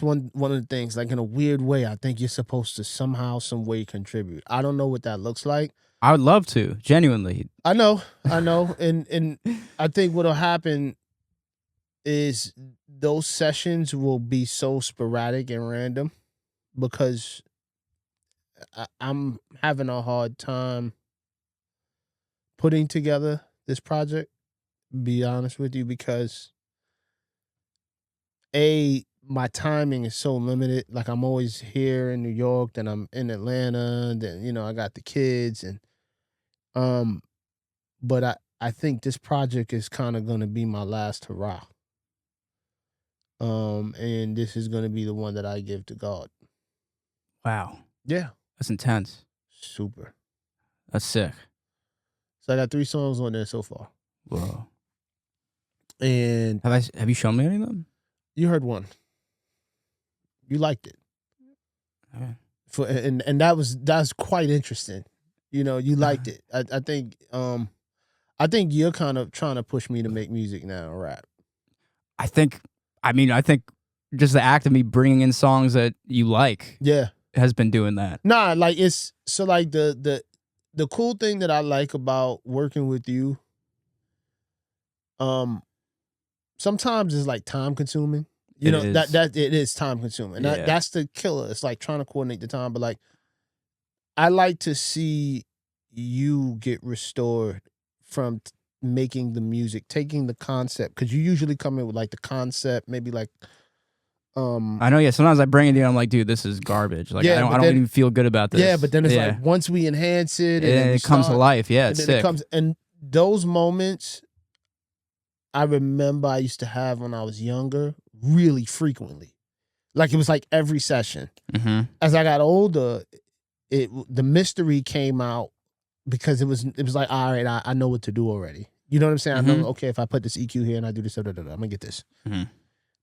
one of the things, like in a weird way, I think you're supposed to somehow, some way contribute. I don't know what that looks like.
I would love to, genuinely.
I know. And I think what'll happen is those sessions will be so sporadic and random because I'm having a hard time putting together this project, be honest with you, because my timing is so limited. Like I'm always here in New York, then I'm in Atlanta, then I got the kids and but I think this project is kind of going to be my last hurrah. And this is going to be the one that I give to God.
Wow.
Yeah.
That's intense.
Super.
That's sick.
So I got 3 songs on there so far.
Whoa.
And
have you shown me any of them?
You heard one. You liked it.
Okay.
And that's quite interesting. You liked it. I think you're kind of trying to push me to make music now, rap.
I think just the act of me bringing in songs that you like, has been doing that.
Nah, like it's so like the cool thing that I like about working with you, sometimes it's like time consuming. That it is time consuming.
Yeah.
That's the killer. It's like trying to coordinate the time, but like I like to see you get restored from making the music, taking the concept, because you usually come in with like the concept, maybe like
I know, yeah. Sometimes I bring it in, I'm like, dude, this is garbage. Like I don't even feel good about this.
Yeah, but then it's like once we enhance it and
it comes to life. Yeah, it's sick.
And those moments I remember I used to have when I was younger really frequently. Like it was like every session.
Mm-hmm.
As I got older, the mystery came out because it was like, all right, I know what to do already. You know what I'm saying?
Mm-hmm.
I know, okay, if I put this EQ here and I do this, I'm gonna get this.
Mm-hmm.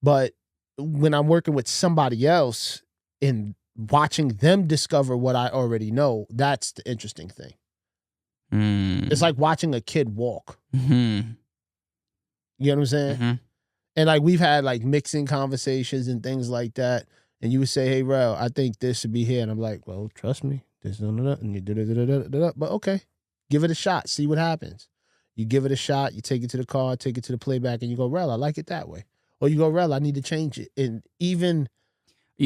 But when I'm working with somebody else and watching them discover what I already know, that's the interesting thing. It's like watching a kid walk.
Mm-hmm.
You know what I'm saying?
Mm-hmm.
And like we've had like mixing conversations and things like that. And you would say, hey, Rell, I think this should be here. And I'm like, well, trust me. This, and you do. But okay, give it a shot. See what happens. You give it a shot. You take it to the car, take it to the playback, and you go, Rell, I like it that way. Or you go, Rell, I need to change it. And even...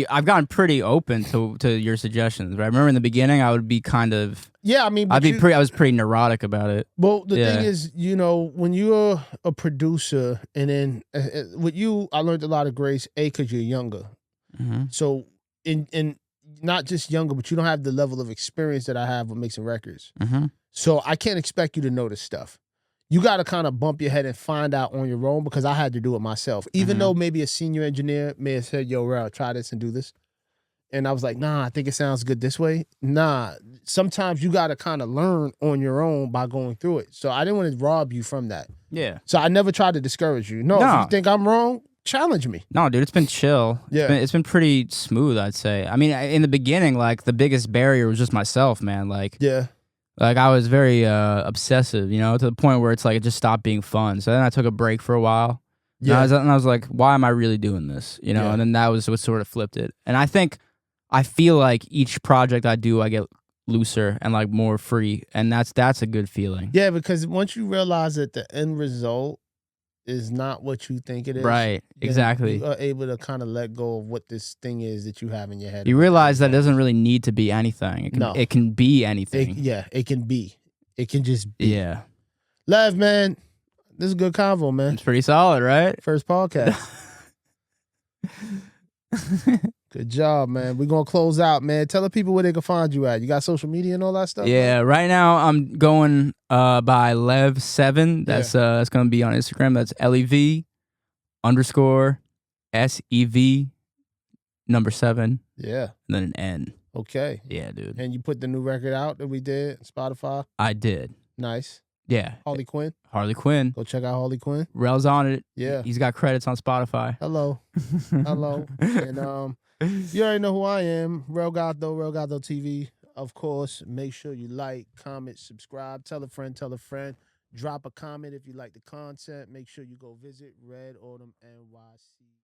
I've gotten pretty open to your suggestions. Right? I remember in the beginning, I would be kind of...
Yeah, I mean...
I was pretty neurotic about it.
Well, the thing is, when you're a producer, and then with you, I learned a lot of grace, because you're younger.
Mm-hmm.
So, in not just younger, but you don't have the level of experience that I have with mixing records.
Mm-hmm.
So I can't expect you to know this stuff. You got to kind of bump your head and find out on your own, because I had to do it myself. Even though maybe a senior engineer may have said, yo, Rell, try this and do this. And I was like, nah, I think it sounds good this way. Nah, sometimes you got to kind of learn on your own by going through it. So I didn't want to rob you from that.
Yeah.
So I never tried to discourage you. No, if you think I'm wrong, challenge me.
No, dude, it's been chill.
Yeah.
It's been pretty smooth, I'd say. I mean, in the beginning, like, the biggest barrier was just myself, man. Like,
yeah.
Like, I was very obsessive, to the point where it's like it just stopped being fun. So then I took a break for a while.
Yeah.
And I was like, why am I really doing this?
Yeah.
And then that was what sort of flipped it. And I feel like each project I do, I get looser and like more free. And that's a good feeling.
Yeah, because once you realize that the end result is not what you think it is.
Right, exactly.
You are able to kind of let go of what this thing is that you have in your head.
You realize that it doesn't really need to be anything. It can be anything.
It can be. It can just be.
Yeah.
Lev, man, this is a good convo, man.
It's pretty solid, right?
First podcast. Good job, man. We're going to close out, man. Tell the people where they can find you at. You got social media and all that stuff?
Yeah, man? Right now I'm going by Se7vn. That's going to be on Instagram. That's LEV_SEV7.
Yeah.
And then an N.
Okay.
Yeah, dude.
And you put the new record out that we did, Spotify?
I did.
Nice.
Yeah.
Harley Quinn.
Harley Quinn.
Go check out Harley Quinn.
Rell's on it.
Yeah.
He's got credits on Spotify.
Hello. Hello. And you already know who I am. Rell Gato TV. Of course, make sure you like, comment, subscribe, tell a friend, drop a comment if you like the content. Make sure you go visit Red Autumn NYC.